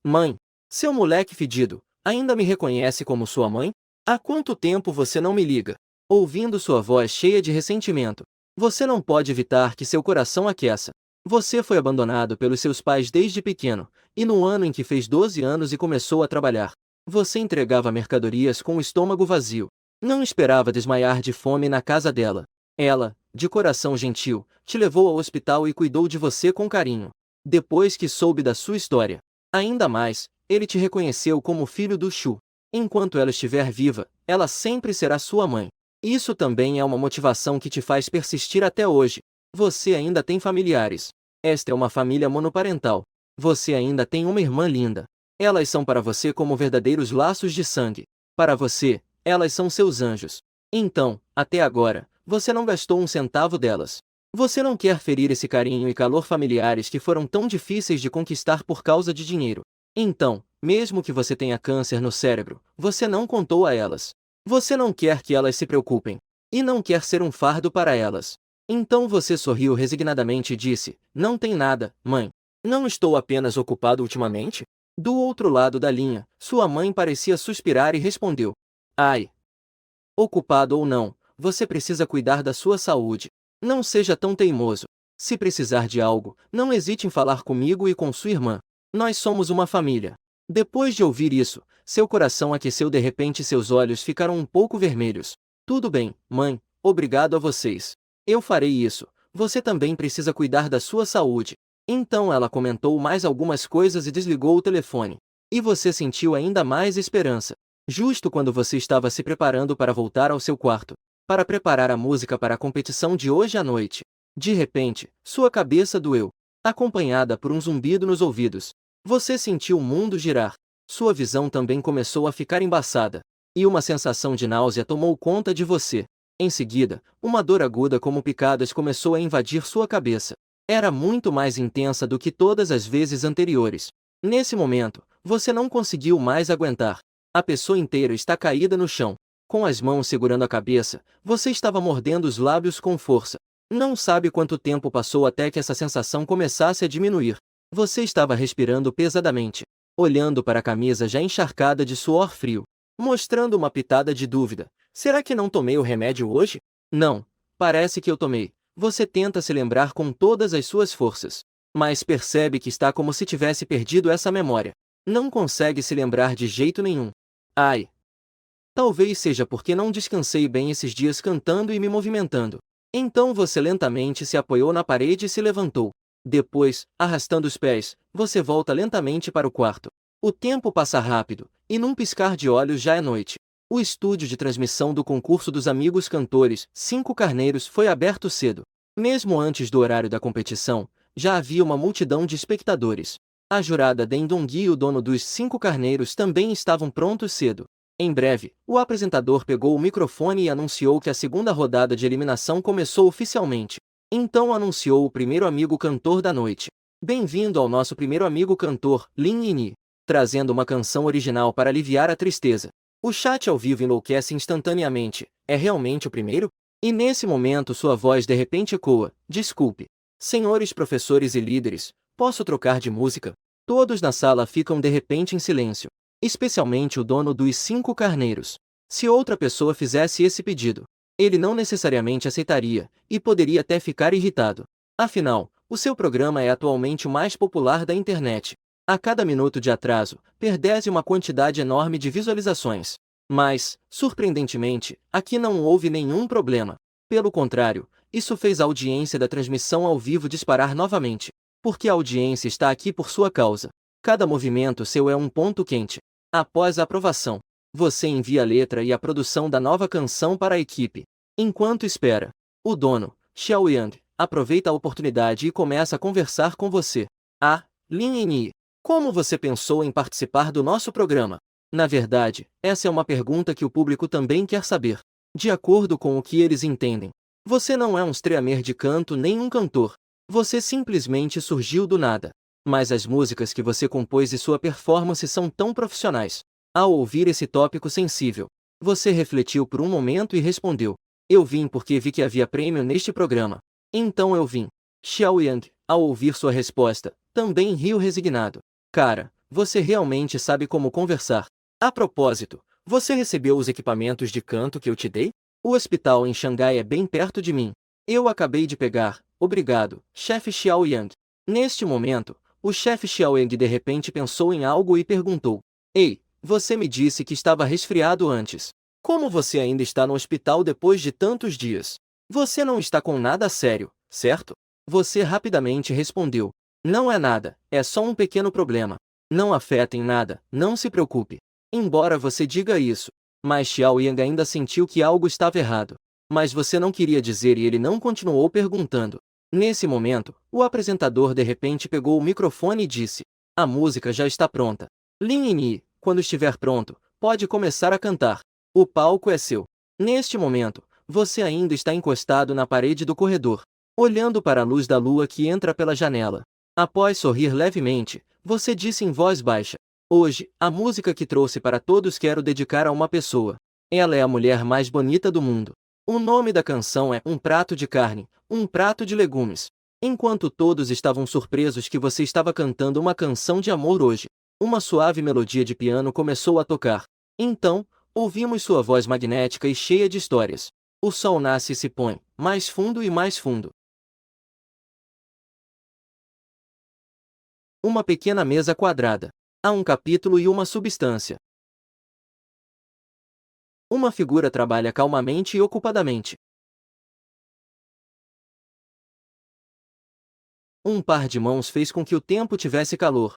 Speaker 1: Mãe? Seu moleque fedido, ainda me reconhece como sua mãe? Há quanto tempo você não me liga? Ouvindo sua voz cheia de ressentimento, você não pode evitar que seu coração aqueça. Você foi abandonado pelos seus pais desde pequeno, e no ano em que fez 12 anos e começou a trabalhar, você entregava mercadorias com o estômago vazio. Não esperava desmaiar de fome na casa dela. Ela, de coração gentil, te levou ao hospital e cuidou de você com carinho. Depois que soube da sua história, ainda mais, ele te reconheceu como filho do Shu. Enquanto ela estiver viva, ela sempre será sua mãe. Isso também é uma motivação que te faz persistir até hoje. Você ainda tem familiares. Esta é uma família monoparental. Você ainda tem uma irmã linda. Elas são para você como verdadeiros laços de sangue. Para você, elas são seus anjos. Então, até agora, você não gastou um centavo delas. Você não quer ferir esse carinho e calor familiares que foram tão difíceis de conquistar por causa de dinheiro. Então, mesmo que você tenha câncer no cérebro, você não contou a elas. Você não quer que elas se preocupem. E não quer ser um fardo para elas. Então você sorriu resignadamente e disse: Não tem nada, mãe. Não estou apenas ocupado ultimamente? Do outro lado da linha, sua mãe parecia suspirar e respondeu: Ai. Ocupado ou não, você precisa cuidar da sua saúde. Não seja tão teimoso. Se precisar de algo, não hesite em falar comigo e com sua irmã. Nós somos uma família. Depois de ouvir isso, seu coração aqueceu de repente e seus olhos ficaram um pouco vermelhos. Tudo bem, mãe, obrigado a vocês. Eu farei isso. Você também precisa cuidar da sua saúde. Então ela comentou mais algumas coisas e desligou o telefone. E você sentiu ainda mais esperança. Justo quando você estava se preparando para voltar ao seu quarto, para preparar a música para a competição de hoje à noite. De repente, sua cabeça doeu, acompanhada por um zumbido nos ouvidos. Você sentiu o mundo girar. Sua visão também começou a ficar embaçada. E uma sensação de náusea tomou conta de você. Em seguida, uma dor aguda como picadas começou a invadir sua cabeça. Era muito mais intensa do que todas as vezes anteriores. Nesse momento, você não conseguiu mais aguentar. A pessoa inteira está caída no chão. Com as mãos segurando a cabeça, você estava mordendo os lábios com força. Não sabe quanto tempo passou até que essa sensação começasse a diminuir. Você estava respirando pesadamente, olhando para a camisa já encharcada de suor frio, mostrando uma pitada de dúvida. Será que não tomei o remédio hoje? Não, parece que eu tomei. Você tenta se lembrar com todas as suas forças, mas percebe que está como se tivesse perdido essa memória. Não consegue se lembrar de jeito nenhum. Ai! Talvez seja porque não descansei bem esses dias cantando e me movimentando. Então você lentamente se apoiou na parede e se levantou. Depois, arrastando os pés, você volta lentamente para o quarto. O tempo passa rápido, e num piscar de olhos já é noite. O estúdio de transmissão do concurso dos amigos cantores, 5 Carneiros, foi aberto cedo. Mesmo antes do horário da competição, já havia uma multidão de espectadores. A jurada Den Dongui e o dono dos 5 Carneiros também estavam prontos cedo. Em breve, o apresentador pegou o microfone e anunciou que a segunda rodada de eliminação começou oficialmente. Então anunciou o primeiro amigo cantor da noite. Bem-vindo ao nosso primeiro amigo cantor, Lin Yini, trazendo uma canção original para aliviar a tristeza. O chat ao vivo enlouquece instantaneamente. É realmente o primeiro? E nesse momento sua voz de repente ecoa. Desculpe. Senhores professores e líderes, posso trocar de música? Todos na sala ficam de repente em silêncio. Especialmente o dono dos 5 Carneiros. Se outra pessoa fizesse esse pedido, ele não necessariamente aceitaria, e poderia até ficar irritado. Afinal, o seu programa é atualmente o mais popular da internet. A cada minuto de atraso, perde uma quantidade enorme de visualizações. Mas, surpreendentemente, aqui não houve nenhum problema. Pelo contrário, isso fez a audiência da transmissão ao vivo disparar novamente. Porque a audiência está aqui por sua causa. Cada movimento seu é um ponto quente. Após a aprovação, você envia a letra e a produção da nova canção para a equipe. Enquanto espera, o dono, Xiao Yang, aproveita a oportunidade e começa a conversar com você. Ah, Lin Yini, como você pensou em participar do nosso programa? Na verdade, essa é uma pergunta que o público também quer saber. De acordo com o que eles entendem, você não é um streamer de canto nem um cantor. Você simplesmente surgiu do nada. Mas as músicas que você compôs e sua performance são tão profissionais. Ao ouvir esse tópico sensível, você refletiu por um momento e respondeu: Eu vim porque vi que havia prêmio neste programa. Então eu vim. Xiao Yang, ao ouvir sua resposta, também riu resignado. Cara, você realmente sabe como conversar. A propósito, você recebeu os equipamentos de canto que eu te dei? O hospital em Xangai é bem perto de mim. Eu acabei de pegar, obrigado, chefe Xiao Yang. Neste momento, o chefe Xiao Yang de repente pensou em algo e perguntou: Ei, você me disse que estava resfriado antes. Como você ainda está no hospital depois de tantos dias? Você não está com nada sério, certo? Você rapidamente respondeu: Não é nada, é só um pequeno problema. Não afeta em nada, não se preocupe. Embora você diga isso, mas Xiao Yang ainda sentiu que algo estava errado. Mas você não queria dizer e ele não continuou perguntando. Nesse momento, o apresentador de repente pegou o microfone e disse: A música já está pronta. Lin Yini, quando estiver pronto, pode começar a cantar. O palco é seu. Neste momento, você ainda está encostado na parede do corredor. olhando para a luz da lua que entra pela janela. Após sorrir levemente, você disse em voz baixa: Hoje, a música que trouxe para todos quero dedicar a uma pessoa. Ela é a mulher mais bonita do mundo. O nome da canção é Um Prato de Carne, Um Prato de Legumes. Enquanto todos estavam surpresos que você estava cantando uma canção de amor hoje, uma suave melodia de piano começou a tocar. Então, ouvimos sua voz magnética e cheia de histórias. O sol nasce e se põe, mais fundo e mais fundo. Uma pequena mesa quadrada. Há um capítulo e uma substância. Uma figura trabalha calmamente e ocupadamente. Um par de mãos fez com que o tempo tivesse calor.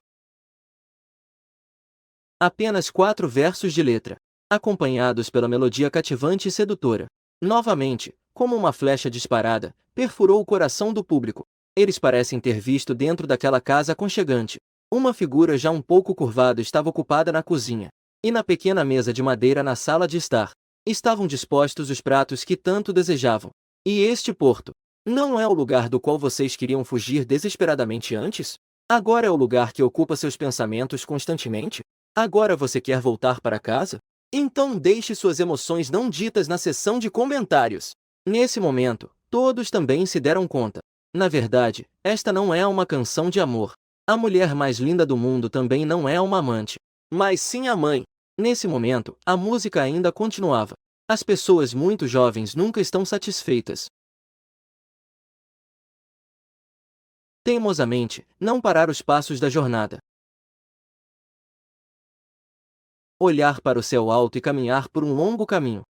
Speaker 1: Apenas 4 versos de letra, acompanhados pela melodia cativante e sedutora. Novamente, como uma flecha disparada, perfurou o coração do público. Eles parecem ter visto dentro daquela casa aconchegante. Uma figura já um pouco curvada estava ocupada na cozinha. E na pequena mesa de madeira na sala de estar, estavam dispostos os pratos que tanto desejavam. E este porto não é o lugar do qual vocês queriam fugir desesperadamente antes? Agora é o lugar que ocupa seus pensamentos constantemente? Agora você quer voltar para casa? Então deixe suas emoções não ditas na seção de comentários. Nesse momento, todos também se deram conta. Na verdade, esta não é uma canção de amor. A mulher mais linda do mundo também não é uma amante, mas sim a mãe. Nesse momento, a música ainda continuava. As pessoas muito jovens nunca estão satisfeitas. Teimosamente, não parar os passos da jornada. Olhar para o céu alto e caminhar por um longo caminho.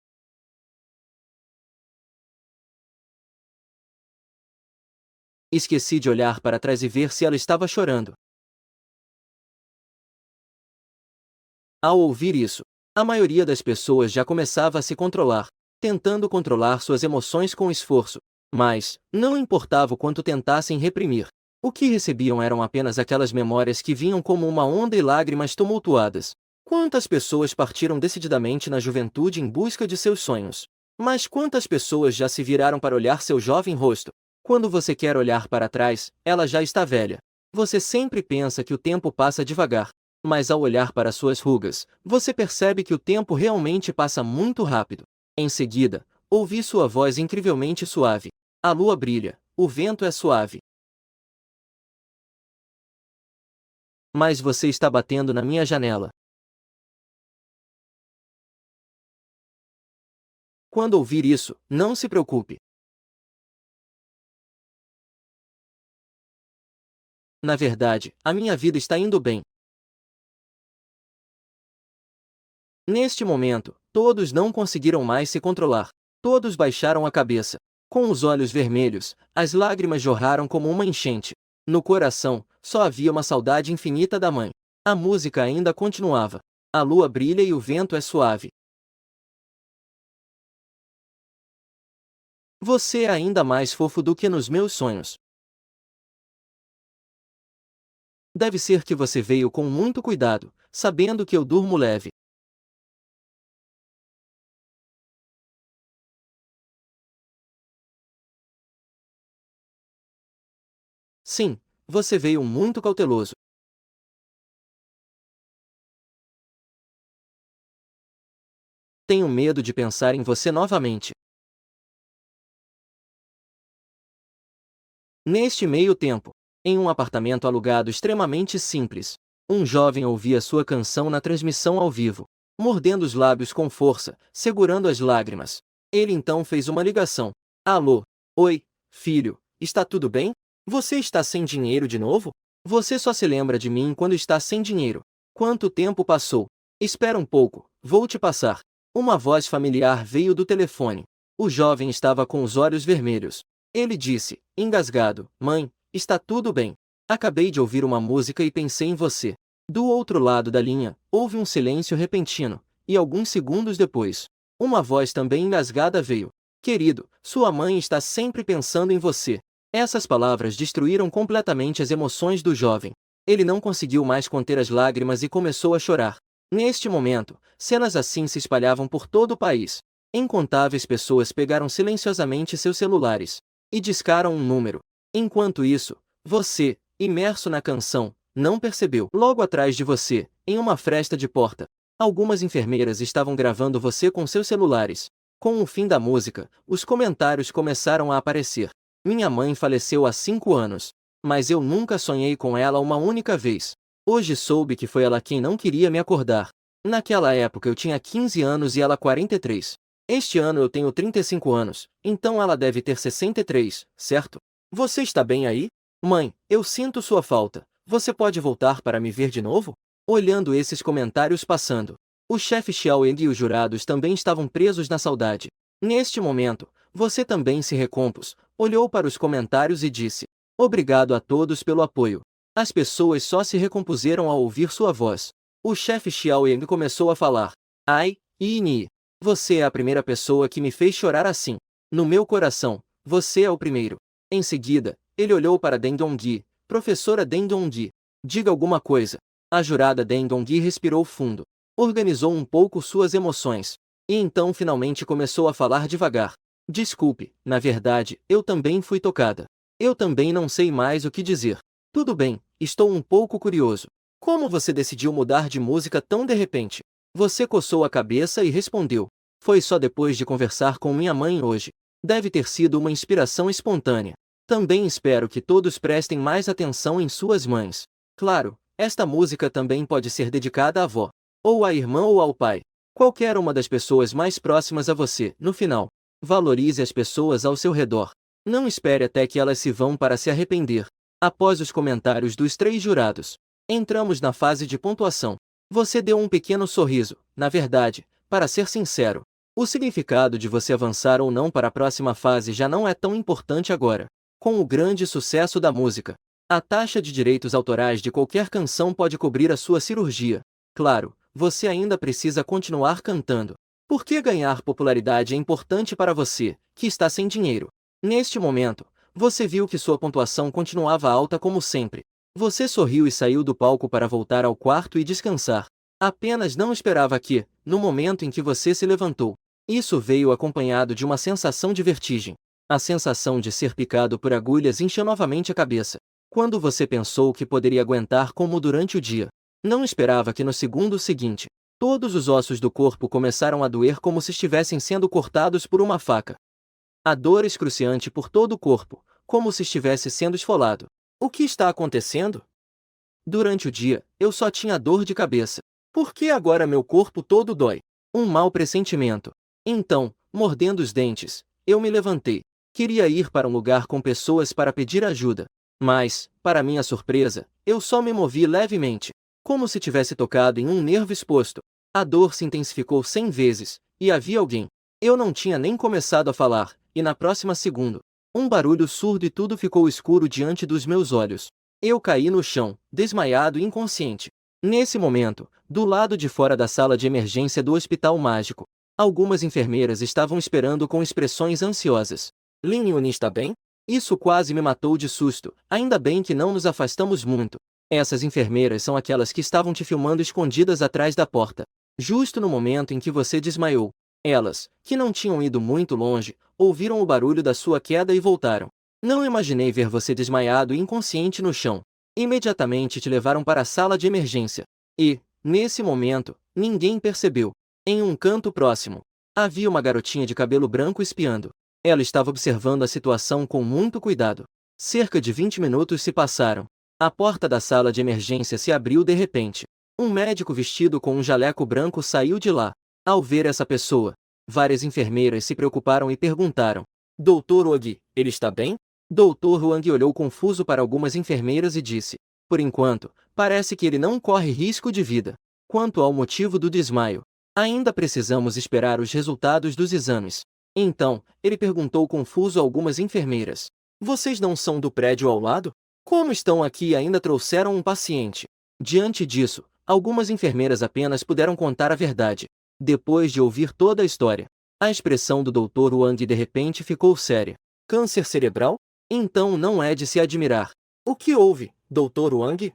Speaker 1: Esqueci de olhar para trás e ver se ela estava chorando. Ao ouvir isso, a maioria das pessoas já começava a se controlar, tentando controlar suas emoções com esforço. Mas, não importava o quanto tentassem reprimir. O que recebiam eram apenas aquelas memórias que vinham como uma onda e lágrimas tumultuadas. Quantas pessoas partiram decididamente na juventude em busca de seus sonhos? Mas quantas pessoas já se viraram para olhar seu jovem rosto? Quando você quer olhar para trás, ela já está velha. Você sempre pensa que o tempo passa devagar, mas ao olhar para suas rugas, você percebe que o tempo realmente passa muito rápido. Em seguida, ouvi sua voz incrivelmente suave. A lua brilha, o vento é suave. Mas você está batendo na minha janela. Quando ouvir isso, não se preocupe. Na verdade, a minha vida está indo bem. Neste momento, todos não conseguiram mais se controlar. Todos baixaram a cabeça. Com os olhos vermelhos, as lágrimas jorraram como uma enchente. No coração, só havia uma saudade infinita da mãe. A música ainda continuava. A lua brilha e o vento é suave. Você é ainda mais fofo do que nos meus sonhos. Deve ser que você veio com muito cuidado, sabendo que eu durmo leve. Sim, você veio muito cauteloso. Tenho medo de pensar em você novamente. Neste meio tempo, em um apartamento alugado extremamente simples, um jovem ouvia sua canção na transmissão ao vivo, mordendo os lábios com força, segurando as lágrimas. Ele então fez uma ligação. Alô? Oi, filho, está tudo bem? Você está sem dinheiro de novo? Você só se lembra de mim quando está sem dinheiro. Quanto tempo passou? Espera um pouco, vou te passar. Uma voz familiar veio do telefone. O jovem estava com os olhos vermelhos. Ele disse, engasgado: Mãe, está tudo bem. Acabei de ouvir uma música e pensei em você. Do outro lado da linha, houve um silêncio repentino, e alguns segundos depois, uma voz também engasgada veio. Querido, sua mãe está sempre pensando em você. Essas palavras destruíram completamente as emoções do jovem. Ele não conseguiu mais conter as lágrimas e começou a chorar. Neste momento, cenas assim se espalhavam por todo o país. Incontáveis pessoas pegaram silenciosamente seus celulares e discaram um número. Enquanto isso, você, imerso na canção, não percebeu. Logo atrás de você, em uma fresta de porta, algumas enfermeiras estavam gravando você com seus celulares. Com o fim da música, os comentários começaram a aparecer. Minha mãe faleceu há 5 anos, mas eu nunca sonhei com ela uma única vez. Hoje soube que foi ela quem não queria me acordar. Naquela época eu tinha 15 anos e ela 43. Este ano eu tenho 35 anos, então ela deve ter 63, certo? Você está bem aí? Mãe, eu sinto sua falta. Você pode voltar para me ver de novo? Olhando esses comentários passando, o chefe Xiao Eng e os jurados também estavam presos na saudade. Neste momento, você também se recompôs, olhou para os comentários e disse: obrigado a todos pelo apoio. As pessoas só se recompuseram ao ouvir sua voz. O chefe Xiao Eng começou a falar: ai, Ini, você é a primeira pessoa que me fez chorar assim. No meu coração, você é o primeiro. Em seguida, ele olhou para Deng Dongyi. Professora Deng Dongyi, diga alguma coisa. A jurada Deng Dongyi respirou fundo. Organizou um pouco suas emoções. E então finalmente começou a falar devagar. Desculpe, na verdade, eu também fui tocada. Eu também não sei mais o que dizer. Tudo bem, estou um pouco curioso. Como você decidiu mudar de música tão de repente? Você coçou a cabeça e respondeu: foi só depois de conversar com minha mãe hoje. Deve ter sido uma inspiração espontânea. Também espero que todos prestem mais atenção em suas mães. Claro, esta música também pode ser dedicada à avó, ou à irmã ou ao pai. Qualquer uma das pessoas mais próximas a você. No final, valorize as pessoas ao seu redor. Não espere até que elas se vão para se arrepender. Após os comentários dos 3 jurados, entramos na fase de pontuação. Você deu um pequeno sorriso. Na verdade, para ser sincero, o significado de você avançar ou não para a próxima fase já não é tão importante agora. Com o grande sucesso da música, a taxa de direitos autorais de qualquer canção pode cobrir a sua cirurgia. Claro, você ainda precisa continuar cantando. Por que ganhar popularidade é importante para você, que está sem dinheiro? Neste momento, você viu que sua pontuação continuava alta como sempre. Você sorriu e saiu do palco para voltar ao quarto e descansar. Apenas não esperava que, no momento em que você se levantou, isso veio acompanhado de uma sensação de vertigem. A sensação de ser picado por agulhas encheu novamente a cabeça. Quando você pensou que poderia aguentar como durante o dia, não esperava que no segundo seguinte, todos os ossos do corpo começaram a doer como se estivessem sendo cortados por uma faca. A dor excruciante por todo o corpo, como se estivesse sendo esfolado. O que está acontecendo? Durante o dia, eu só tinha dor de cabeça. Por que agora meu corpo todo dói? Um mau pressentimento. Então, mordendo os dentes, eu me levantei. Queria ir para um lugar com pessoas para pedir ajuda. Mas, para minha surpresa, eu só me movi levemente, como se tivesse tocado em um nervo exposto. A dor se intensificou 100 vezes, e havia alguém. Eu não tinha nem começado a falar, e na próxima segundo, um barulho surdo e tudo ficou escuro diante dos meus olhos. Eu caí no chão, desmaiado e inconsciente. Nesse momento, do lado de fora da sala de emergência do hospital mágico, algumas enfermeiras estavam esperando com expressões ansiosas. Lin Yun está bem? Isso quase me matou de susto. Ainda bem que não nos afastamos muito. Essas enfermeiras são aquelas que estavam te filmando escondidas atrás da porta, justo no momento em que você desmaiou. Elas, que não tinham ido muito longe, ouviram o barulho da sua queda e voltaram. Não imaginei ver você desmaiado e inconsciente no chão. Imediatamente te levaram para a sala de emergência. E, nesse momento, ninguém percebeu. Em um canto próximo, havia uma garotinha de cabelo branco espiando. Ela estava observando a situação com muito cuidado. Cerca de 20 minutos se passaram. A porta da sala de emergência se abriu de repente. Um médico vestido com um jaleco branco saiu de lá. Ao ver essa pessoa, várias enfermeiras se preocuparam e perguntaram: Doutor Wang, ele está bem? Doutor Wang olhou confuso para algumas enfermeiras e disse: por enquanto, parece que ele não corre risco de vida. Quanto ao motivo do desmaio, ainda precisamos esperar os resultados dos exames. Então, ele perguntou confuso a algumas enfermeiras: vocês não são do prédio ao lado? Como estão aqui e ainda trouxeram um paciente? Diante disso, algumas enfermeiras apenas puderam contar a verdade. Depois de ouvir toda a história, a expressão do Dr. Wang de repente ficou séria. Câncer cerebral? Então não é de se admirar. O que houve, Dr. Wang?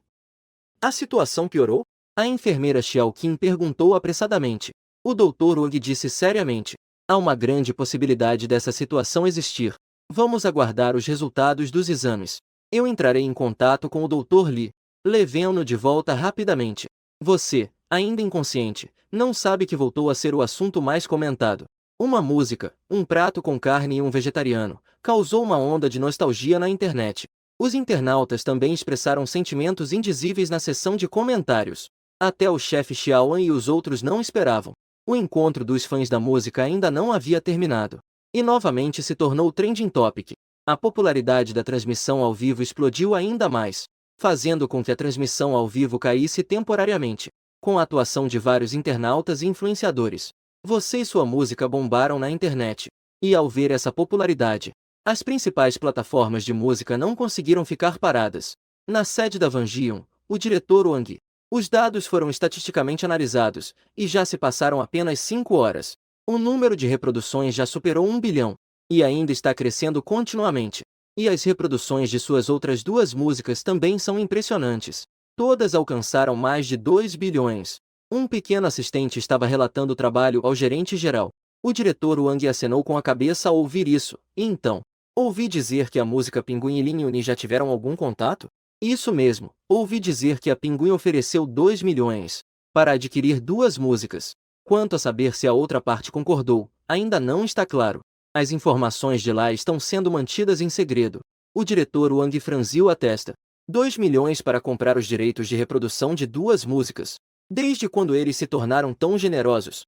Speaker 1: A situação piorou? A enfermeira Xiao Qin perguntou apressadamente. O Dr. Wang disse seriamente: há uma grande possibilidade dessa situação existir. Vamos aguardar os resultados dos exames. Eu entrarei em contato com o Dr. Lee. Levemo-no de volta rapidamente. Você, ainda inconsciente, não sabe que voltou a ser o assunto mais comentado. Uma música, um prato com carne e um vegetariano, causou uma onda de nostalgia na internet. Os internautas também expressaram sentimentos indizíveis na seção de comentários. Até o chefe Xiaoan e os outros não esperavam. O encontro dos fãs da música ainda não havia terminado. E novamente se tornou trending topic. A popularidade da transmissão ao vivo explodiu ainda mais, fazendo com que a transmissão ao vivo caísse temporariamente, com a atuação de vários internautas e influenciadores. Você e sua música bombaram na internet. E ao ver essa popularidade, as principais plataformas de música não conseguiram ficar paradas. Na sede da Vangion, o diretor Wang. Os dados foram estatisticamente analisados, e já se passaram apenas 5 horas. O número de reproduções já superou 1 bilhão, e ainda está crescendo continuamente. E as reproduções de suas outras 2 músicas também são impressionantes. Todas alcançaram mais de 2 bilhões. Um pequeno assistente estava relatando o trabalho ao gerente-geral. O diretor Wang acenou com a cabeça ao ouvir isso, e então, ouvi dizer que a música Pinguim e Lin Yuni já tiveram algum contato? Isso mesmo, ouvi dizer que a Pinguim ofereceu 2 milhões para adquirir 2 músicas. Quanto a saber se a outra parte concordou, ainda não está claro. As informações de lá estão sendo mantidas em segredo. O diretor Wang franziu a testa. 2 milhões para comprar os direitos de reprodução de 2 músicas. Desde quando eles se tornaram tão generosos?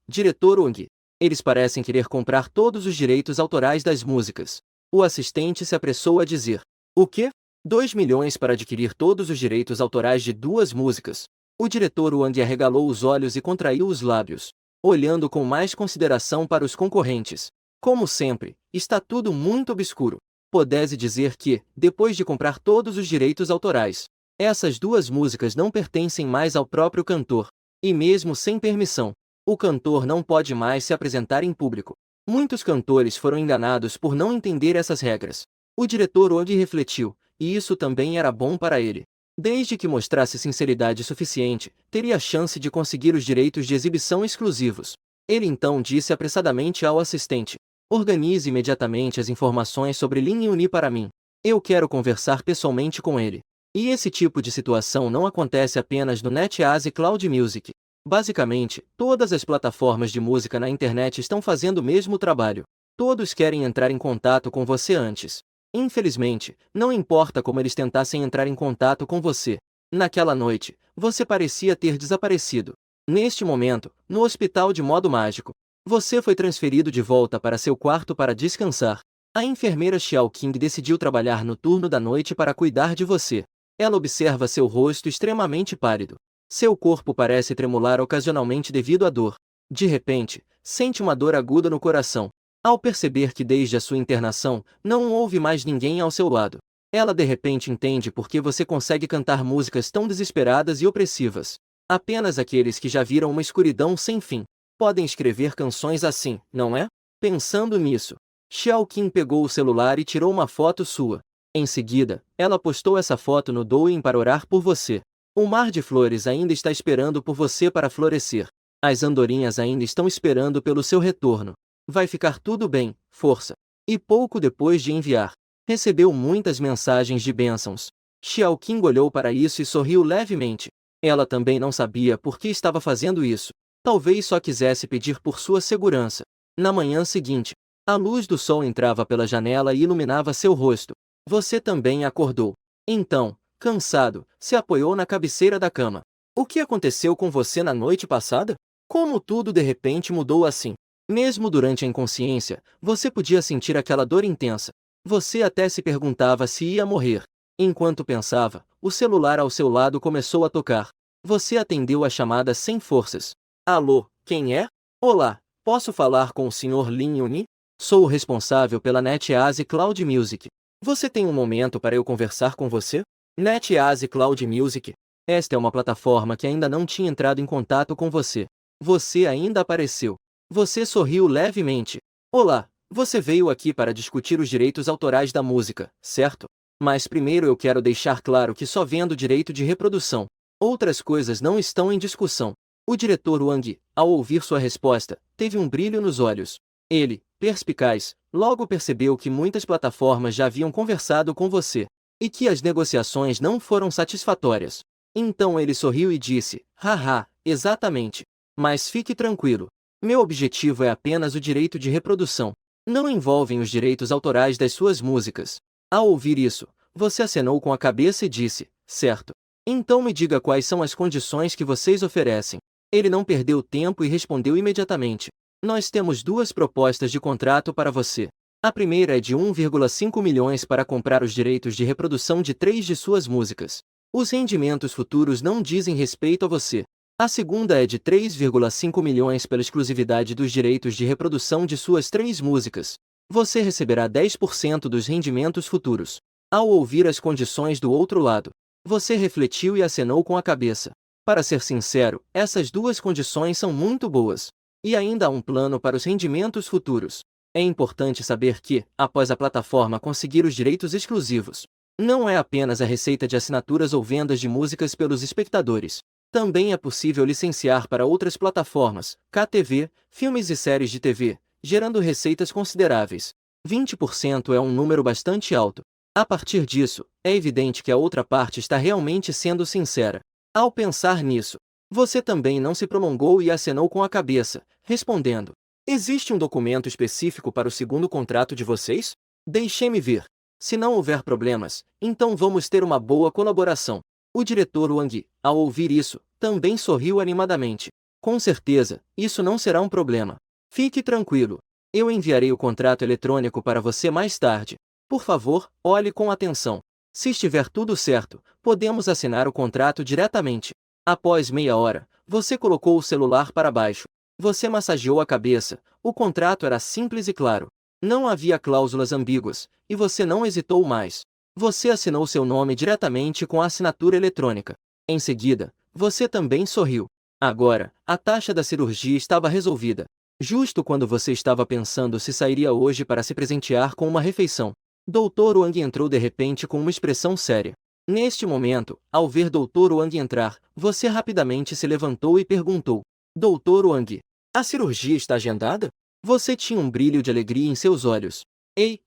Speaker 1: Diretor Wang. Eles parecem querer comprar todos os direitos autorais das músicas. O assistente se apressou a dizer. O quê? 2 milhões para adquirir todos os direitos autorais de 2 músicas. O diretor Wang arregalou os olhos e contraiu os lábios, olhando com mais consideração para os concorrentes. Como sempre, está tudo muito obscuro. Pode-se dizer que, depois de comprar todos os direitos autorais, essas 2 músicas não pertencem mais ao próprio cantor. E mesmo sem permissão, o cantor não pode mais se apresentar em público. Muitos cantores foram enganados por não entender essas regras. O diretor Wang refletiu, e isso também era bom para ele. Desde que mostrasse sinceridade suficiente, teria a chance de conseguir os direitos de exibição exclusivos. Ele então disse apressadamente ao assistente. Organize imediatamente as informações sobre Lin Yuni para mim. Eu quero conversar pessoalmente com ele. E esse tipo de situação não acontece apenas no NetEase Cloud Music. Basicamente, todas as plataformas de música na internet estão fazendo o mesmo trabalho. Todos querem entrar em contato com você antes. Infelizmente, não importa como eles tentassem entrar em contato com você. Naquela noite, você parecia ter desaparecido. Neste momento, no hospital de modo mágico, você foi transferido de volta para seu quarto para descansar. A enfermeira Xiao Qing decidiu trabalhar no turno da noite para cuidar de você. Ela observa seu rosto extremamente pálido. Seu corpo parece tremular ocasionalmente devido à dor. De repente, sente uma dor aguda no coração. Ao perceber que desde a sua internação, não houve mais ninguém ao seu lado, ela de repente entende por que você consegue cantar músicas tão desesperadas e opressivas. Apenas aqueles que já viram uma escuridão sem fim podem escrever canções assim, não é? Pensando nisso, Xiao Qing pegou o celular e tirou uma foto sua. Em seguida, ela postou essa foto no Douyin para orar por você. O mar de flores ainda está esperando por você para florescer. As andorinhas ainda estão esperando pelo seu retorno. Vai ficar tudo bem, força. E pouco depois de enviar, recebeu muitas mensagens de bênçãos. Xiao Qing olhou para isso e sorriu levemente. Ela também não sabia por que estava fazendo isso. Talvez só quisesse pedir por sua segurança. Na manhã seguinte, a luz do sol entrava pela janela e iluminava seu rosto. Você também acordou. Então, cansado, se apoiou na cabeceira da cama. O que aconteceu com você na noite passada? Como tudo de repente mudou assim? Mesmo durante a inconsciência, você podia sentir aquela dor intensa. Você até se perguntava se ia morrer. Enquanto pensava, o celular ao seu lado começou a tocar. Você atendeu a chamada sem forças. Alô, quem é? Olá, posso falar com o Sr. Lin Yuni? Sou o responsável pela NetEase Cloud Music. Você tem um momento para eu conversar com você? NetEase Cloud Music. Esta é uma plataforma que ainda não tinha entrado em contato com você. Você ainda apareceu. Você sorriu levemente. Olá, você veio aqui para discutir os direitos autorais da música, certo? Mas primeiro eu quero deixar claro que só vendo direito de reprodução. Outras coisas não estão em discussão. O diretor Wang, ao ouvir sua resposta, teve um brilho nos olhos. Ele, perspicaz, logo percebeu que muitas plataformas já haviam conversado com você e que as negociações não foram satisfatórias. Então ele sorriu e disse: haha, exatamente. Mas fique tranquilo. Meu objetivo é apenas o direito de reprodução. Não envolvem os direitos autorais das suas músicas. Ao ouvir isso, você acenou com a cabeça e disse: certo. Então me diga quais são as condições que vocês oferecem. Ele não perdeu tempo e respondeu imediatamente: nós temos duas propostas de contrato para você. A primeira é de 1,5 milhões para comprar os direitos de reprodução de 3 de suas músicas. Os rendimentos futuros não dizem respeito a você. A segunda é de 3,5 milhões pela exclusividade dos direitos de reprodução de suas 3 músicas. Você receberá 10% dos rendimentos futuros. Ao ouvir as condições do outro lado, você refletiu e acenou com a cabeça. Para ser sincero, essas duas condições são muito boas. E ainda há um plano para os rendimentos futuros. É importante saber que, após a plataforma conseguir os direitos exclusivos, não é apenas a receita de assinaturas ou vendas de músicas pelos espectadores. Também é possível licenciar para outras plataformas, KTV, filmes e séries de TV, gerando receitas consideráveis. 20% é um número bastante alto. A partir disso, é evidente que a outra parte está realmente sendo sincera. Ao pensar nisso, você também não se prolongou e acenou com a cabeça, respondendo: existe um documento específico para o segundo contrato de vocês? Deixe-me ver. Se não houver problemas, então vamos ter uma boa colaboração. O diretor Wang, ao ouvir isso, também sorriu animadamente. Com certeza, isso não será um problema. Fique tranquilo. Eu enviarei o contrato eletrônico para você mais tarde. Por favor, olhe com atenção. Se estiver tudo certo, podemos assinar o contrato diretamente. Após meia hora, você colocou o celular para baixo. Você massageou a cabeça. O contrato era simples e claro. Não havia cláusulas ambíguas, e você não hesitou mais. Você assinou seu nome diretamente com a assinatura eletrônica. Em seguida, você também sorriu. Agora, a taxa da cirurgia estava resolvida. Justo quando você estava pensando se sairia hoje para se presentear com uma refeição, Dr. Wang entrou de repente com uma expressão séria. Neste momento, ao ver Dr. Wang entrar, você rapidamente se levantou e perguntou: Dr. Wang, a cirurgia está agendada? Você tinha um brilho de alegria em seus olhos. Ei,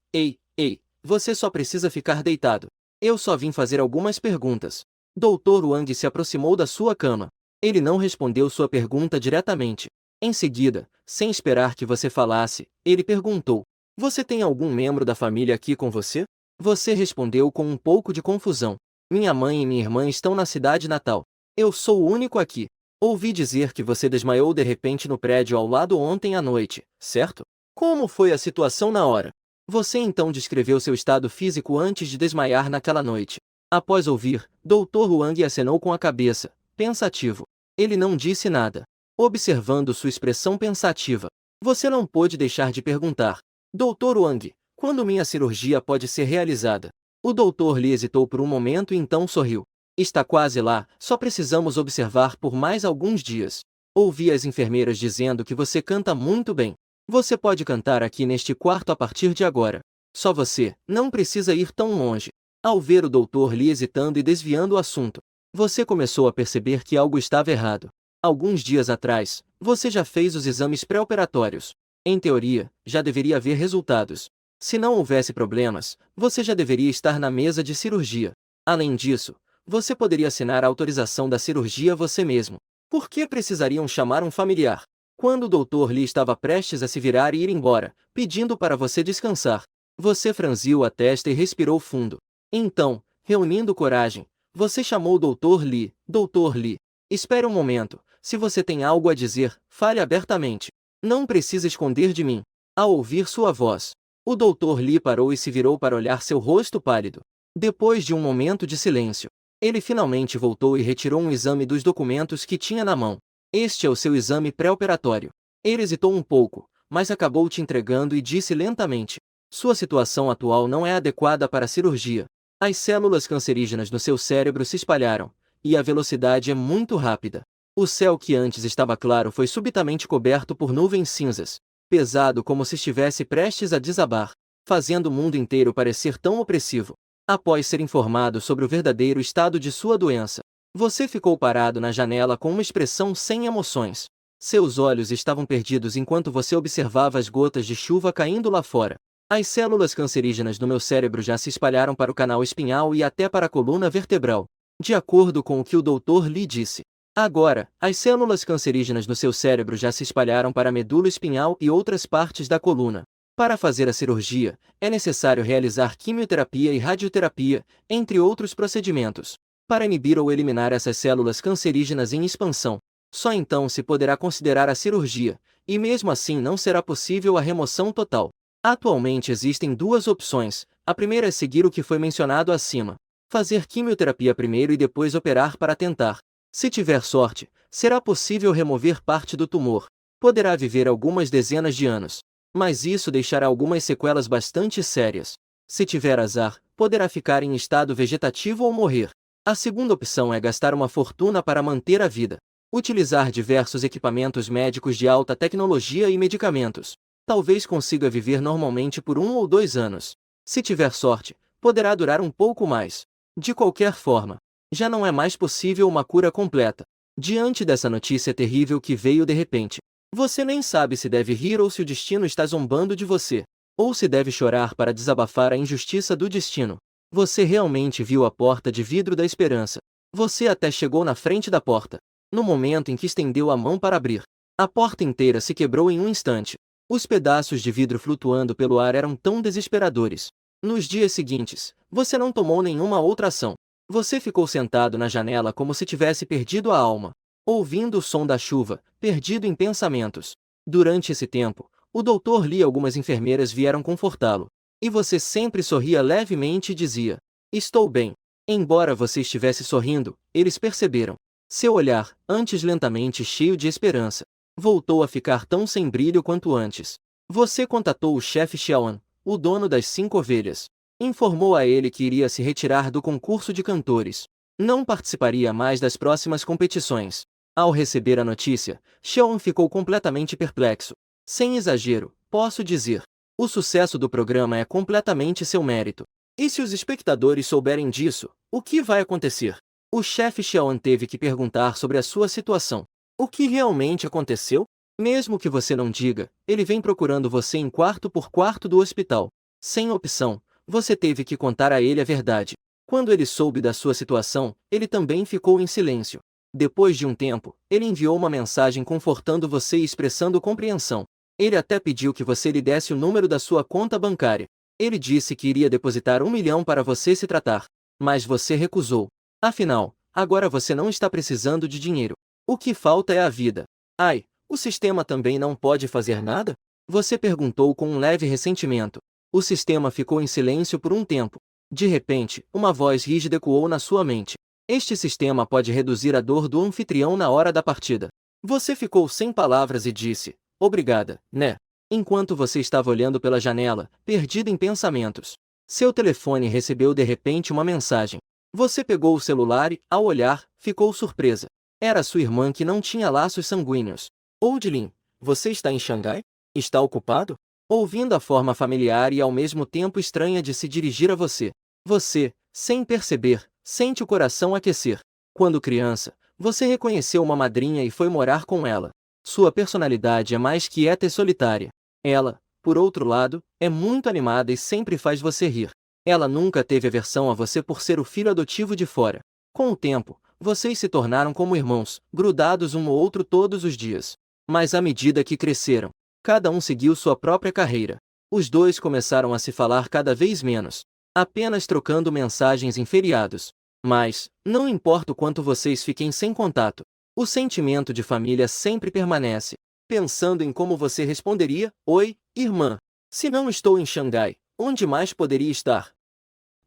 Speaker 1: você só precisa ficar deitado. Eu só vim fazer algumas perguntas. Dr. Wang se aproximou da sua cama. Ele não respondeu sua pergunta diretamente. Em seguida, sem esperar que você falasse, ele perguntou: você tem algum membro da família aqui com você? Você respondeu com um pouco de confusão: minha mãe e minha irmã estão na cidade natal. Eu sou o único aqui. Ouvi dizer que você desmaiou de repente no prédio ao lado ontem à noite, certo? Como foi a situação na hora? Você então descreveu seu estado físico antes de desmaiar naquela noite. Após ouvir, Dr. Wang acenou com a cabeça, pensativo. Ele não disse nada. Observando sua expressão pensativa, você não pôde deixar de perguntar: Dr. Wang, quando minha cirurgia pode ser realizada? O Dr. Li hesitou por um momento e então sorriu. Está quase lá, só precisamos observar por mais alguns dias. Ouvi as enfermeiras dizendo que você canta muito bem. Você pode cantar aqui neste quarto a partir de agora. Só você, não precisa ir tão longe. Ao ver o Dr. Li hesitando e desviando o assunto, você começou a perceber que algo estava errado. Alguns dias atrás, você já fez os exames pré-operatórios. Em teoria, já deveria haver resultados. Se não houvesse problemas, você já deveria estar na mesa de cirurgia. Além disso, você poderia assinar a autorização da cirurgia você mesmo. Por que precisariam chamar um familiar? Quando o Dr. Li estava prestes a se virar e ir embora, pedindo para você descansar, você franziu a testa e respirou fundo. Então, reunindo coragem, você chamou o Dr. Li. Dr. Li, espere um momento. Se você tem algo a dizer, fale abertamente. Não precisa esconder de mim. Ao ouvir sua voz, o Dr. Li parou e se virou para olhar seu rosto pálido. Depois de um momento de silêncio, ele finalmente voltou e retirou um exame dos documentos que tinha na mão. Este é o seu exame pré-operatório. Ele hesitou um pouco, mas acabou te entregando e disse lentamente: sua situação atual não é adequada para a cirurgia. As células cancerígenas no seu cérebro se espalharam, e a velocidade é muito rápida. O céu que antes estava claro foi subitamente coberto por nuvens cinzas, pesado como se estivesse prestes a desabar, fazendo o mundo inteiro parecer tão opressivo. Após ser informado sobre o verdadeiro estado de sua doença, você ficou parado na janela com uma expressão sem emoções. Seus olhos estavam perdidos enquanto você observava as gotas de chuva caindo lá fora. As células cancerígenas do meu cérebro já se espalharam para o canal espinhal e até para a coluna vertebral, de acordo com o que o Dr. Lee disse. Agora, as células cancerígenas do seu cérebro já se espalharam para a medula espinhal e outras partes da coluna. Para fazer a cirurgia, é necessário realizar quimioterapia e radioterapia, entre outros procedimentos, para inibir ou eliminar essas células cancerígenas em expansão. Só então se poderá considerar a cirurgia, e mesmo assim não será possível a remoção total. Atualmente existem duas opções. A primeira é seguir o que foi mencionado acima. Fazer quimioterapia primeiro e depois operar para tentar. Se tiver sorte, será possível remover parte do tumor. Poderá viver algumas dezenas de anos, mas isso deixará algumas sequelas bastante sérias. Se tiver azar, poderá ficar em estado vegetativo ou morrer. A segunda opção é gastar uma fortuna para manter a vida. Utilizar diversos equipamentos médicos de alta tecnologia e medicamentos. Talvez consiga viver normalmente por 1 ou 2 anos. Se tiver sorte, poderá durar um pouco mais. De qualquer forma, já não é mais possível uma cura completa. Diante dessa notícia terrível que veio de repente, você nem sabe se deve rir ou se o destino está zombando de você, ou se deve chorar para desabafar a injustiça do destino. Você realmente viu a porta de vidro da esperança. Você até chegou na frente da porta. No momento em que estendeu a mão para abrir, a porta inteira se quebrou em um instante. Os pedaços de vidro flutuando pelo ar eram tão desesperadores. Nos dias seguintes, você não tomou nenhuma outra ação. Você ficou sentado na janela como se tivesse perdido a alma, ouvindo o som da chuva, perdido em pensamentos. Durante esse tempo, o Dr. Lee e algumas enfermeiras vieram confortá-lo. E você sempre sorria levemente e dizia: "Estou bem." Embora você estivesse sorrindo, eles perceberam. Seu olhar, antes lentamente cheio de esperança, voltou a ficar tão sem brilho quanto antes. Você contatou o chefe Xiaoan, o dono das 5 ovelhas. Informou a ele que iria se retirar do concurso de cantores. Não participaria mais das próximas competições. Ao receber a notícia, Xiaoan ficou completamente perplexo. Sem exagero, posso dizer, o sucesso do programa é completamente seu mérito. E se os espectadores souberem disso, o que vai acontecer? O chefe Xiaoan teve que perguntar sobre a sua situação. O que realmente aconteceu? Mesmo que você não diga, ele vem procurando você em quarto por quarto do hospital. Sem opção, você teve que contar a ele a verdade. Quando ele soube da sua situação, ele também ficou em silêncio. Depois de um tempo, ele enviou uma mensagem confortando você e expressando compreensão. Ele até pediu que você lhe desse o número da sua conta bancária. Ele disse que iria depositar 1 milhão para você se tratar. Mas você recusou. Afinal, agora você não está precisando de dinheiro. O que falta é a vida. Ai, o sistema também não pode fazer nada? Você perguntou com um leve ressentimento. O sistema ficou em silêncio por um tempo. De repente, uma voz rígida ecoou na sua mente. Este sistema pode reduzir a dor do anfitrião na hora da partida. Você ficou sem palavras e disse: "Obrigada, né?" Enquanto você estava olhando pela janela, perdido em pensamentos. Seu telefone recebeu de repente uma mensagem. Você pegou o celular e, ao olhar, ficou surpresa. Era sua irmã que não tinha laços sanguíneos. Odilin, você está em Xangai? Está ocupado? Ouvindo a forma familiar e ao mesmo tempo estranha de se dirigir a você. Você, sem perceber, sente o coração aquecer. Quando criança, você reconheceu uma madrinha e foi morar com ela. Sua personalidade é mais quieta e solitária. Ela, por outro lado, é muito animada e sempre faz você rir. Ela nunca teve aversão a você por ser o filho adotivo de fora. Com o tempo, vocês se tornaram como irmãos, grudados um no outro todos os dias. Mas à medida que cresceram, cada um seguiu sua própria carreira. Os dois começaram a se falar cada vez menos, apenas trocando mensagens em feriados. Mas, não importa o quanto vocês fiquem sem contato, o sentimento de família sempre permanece. Pensando em como você responderia: "Oi, irmã. Se não estou em Xangai, onde mais poderia estar?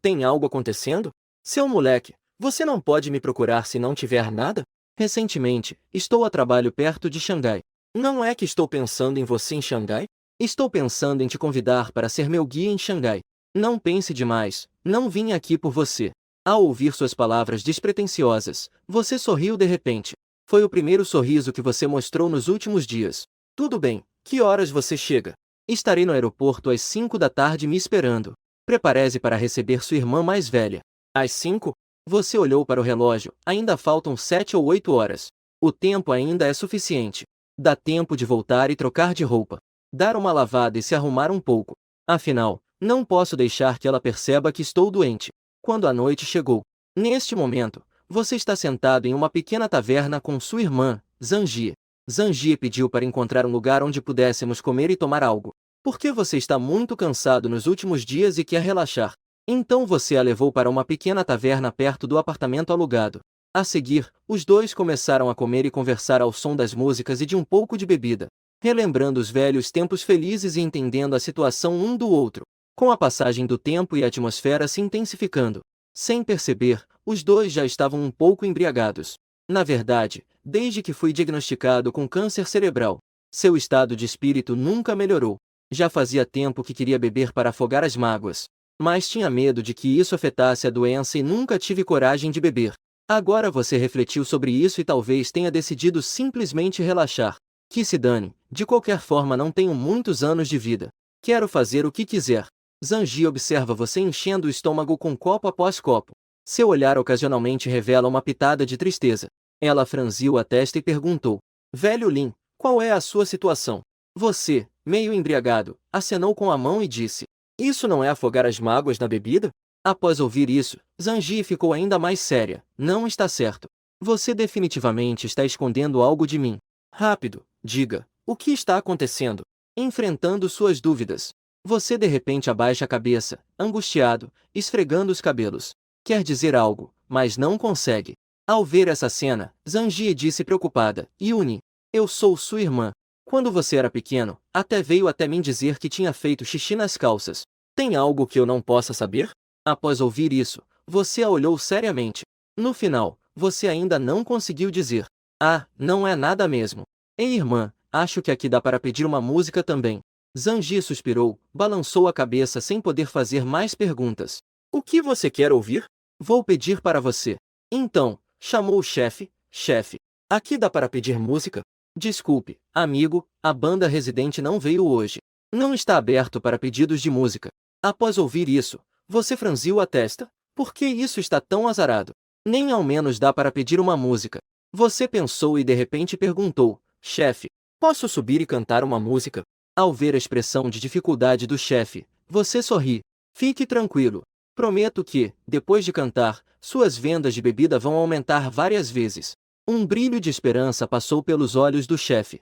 Speaker 1: Tem algo acontecendo? Seu moleque, você não pode me procurar se não tiver nada? Recentemente, estou a trabalho perto de Xangai. Não é que estou pensando em você em Xangai? Estou pensando em te convidar para ser meu guia em Xangai. Não pense demais, não vim aqui por você." Ao ouvir suas palavras despretensiosas, você sorriu de repente. Foi o primeiro sorriso que você mostrou nos últimos dias. "Tudo bem, que horas você chega?" "Estarei no aeroporto às 5 da tarde me esperando." "Prepare-se para receber sua irmã mais velha." "Às 5? Você olhou para o relógio, ainda faltam 7 ou 8 horas. O tempo ainda é suficiente." Dá tempo de voltar e trocar de roupa. Dar uma lavada e se arrumar um pouco. Afinal, não posso deixar que ela perceba que estou doente. Quando a noite chegou. Neste momento, você está sentado em uma pequena taverna com sua irmã, Zangie. Zangie pediu para encontrar um lugar onde pudéssemos comer e tomar algo. Porque você está muito cansado nos últimos dias e quer relaxar. Então você a levou para uma pequena taverna perto do apartamento alugado. A seguir, os dois começaram a comer e conversar ao som das músicas e de um pouco de bebida, relembrando os velhos tempos felizes e entendendo a situação um do outro. Com a passagem do tempo e a atmosfera se intensificando, sem perceber, os dois já estavam um pouco embriagados. Na verdade, desde que fui diagnosticado com câncer cerebral, seu estado de espírito nunca melhorou. Já fazia tempo que queria beber para afogar as mágoas, mas tinha medo de que isso afetasse a doença e nunca tive coragem de beber. Agora você refletiu sobre isso e talvez tenha decidido simplesmente relaxar. Que se dane, de qualquer forma não tenho muitos anos de vida. Quero fazer o que quiser. Zangie observa você enchendo o estômago com copo após copo. Seu olhar ocasionalmente revela uma pitada de tristeza. Ela franziu a testa e perguntou: Velho Lin, qual é a sua situação? Você, meio embriagado, acenou com a mão e disse: Isso não é afogar as mágoas na bebida? Após ouvir isso, Zangie ficou ainda mais séria. Não está certo. Você definitivamente está escondendo algo de mim. Rápido, diga, o que está acontecendo? Enfrentando suas dúvidas. Você de repente abaixa a cabeça, angustiado, esfregando os cabelos. Quer dizer algo, mas não consegue. Ao ver essa cena, Zangie disse preocupada: Yuni, eu sou sua irmã. Quando você era pequeno, até veio até mim dizer que tinha feito xixi nas calças. Tem algo que eu não possa saber? Após ouvir isso, você a olhou seriamente. No final, você ainda não conseguiu dizer: Ah, não é nada mesmo. Ei, irmã, acho que aqui dá para pedir uma música também. Zangie suspirou, balançou a cabeça sem poder fazer mais perguntas. O que você quer ouvir? Vou pedir para você. Então, chamou o chefe. Chefe, aqui dá para pedir música? Desculpe, amigo, a banda residente não veio hoje. Não está aberto para pedidos de música. Após ouvir isso, você franziu a testa. Por que isso está tão azarado? Nem ao menos dá para pedir uma música. Você pensou e de repente perguntou: Chefe, posso subir e cantar uma música? Ao ver a expressão de dificuldade do chefe, você sorri. Fique tranquilo. Prometo que, depois de cantar, suas vendas de bebida vão aumentar várias vezes. Um brilho de esperança passou pelos olhos do chefe.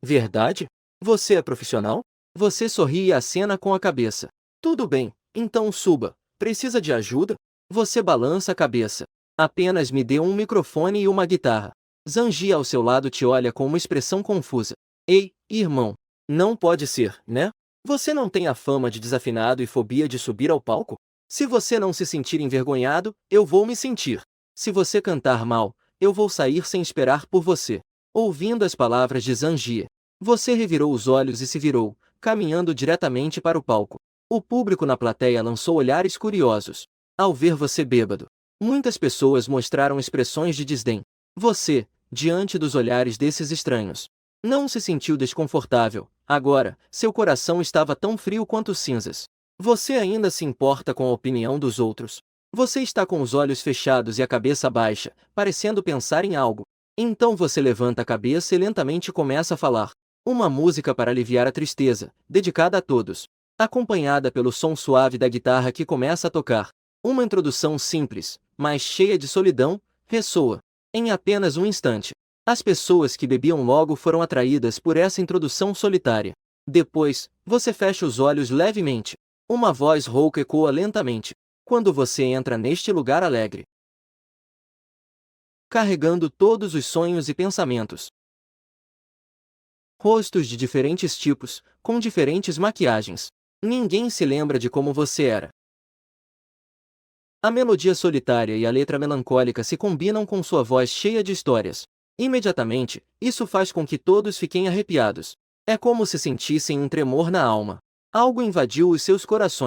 Speaker 1: Verdade? Você é profissional? Você sorri e acena com a cabeça. Tudo bem, então suba. Precisa de ajuda? Você balança a cabeça. Apenas me dê um microfone e uma guitarra. Zangie ao seu lado te olha com uma expressão confusa. Ei, irmão. Não pode ser, né? Você não tem a fama de desafinado e fobia de subir ao palco? Se você não se sentir envergonhado, eu vou me sentir. Se você cantar mal, eu vou sair sem esperar por você. Ouvindo as palavras de Zangie, você revirou os olhos e se virou, caminhando diretamente para o palco. O público na plateia lançou olhares curiosos. Ao ver você bêbado, muitas pessoas mostraram expressões de desdém. Você, diante dos olhares desses estranhos, não se sentiu desconfortável. Agora, seu coração estava tão frio quanto cinzas. Você ainda se importa com a opinião dos outros. Você está com os olhos fechados e a cabeça baixa, parecendo pensar em algo. Então você levanta a cabeça e lentamente começa a falar. Uma música para aliviar a tristeza, dedicada a todos. Acompanhada pelo som suave da guitarra que começa a tocar. Uma introdução simples, mas cheia de solidão, ressoa. Em apenas um instante, as pessoas que bebiam logo foram atraídas por essa introdução solitária. Depois, você fecha os olhos levemente. Uma voz rouca ecoa lentamente. Quando você entra neste lugar alegre, carregando todos os sonhos e pensamentos. Rostos de diferentes tipos, com diferentes maquiagens. Ninguém se lembra de como você era. A melodia solitária e a letra melancólica se combinam com sua voz cheia de histórias. Imediatamente, isso faz com que todos fiquem arrepiados. É como se sentissem um tremor na alma. Algo invadiu os seus corações.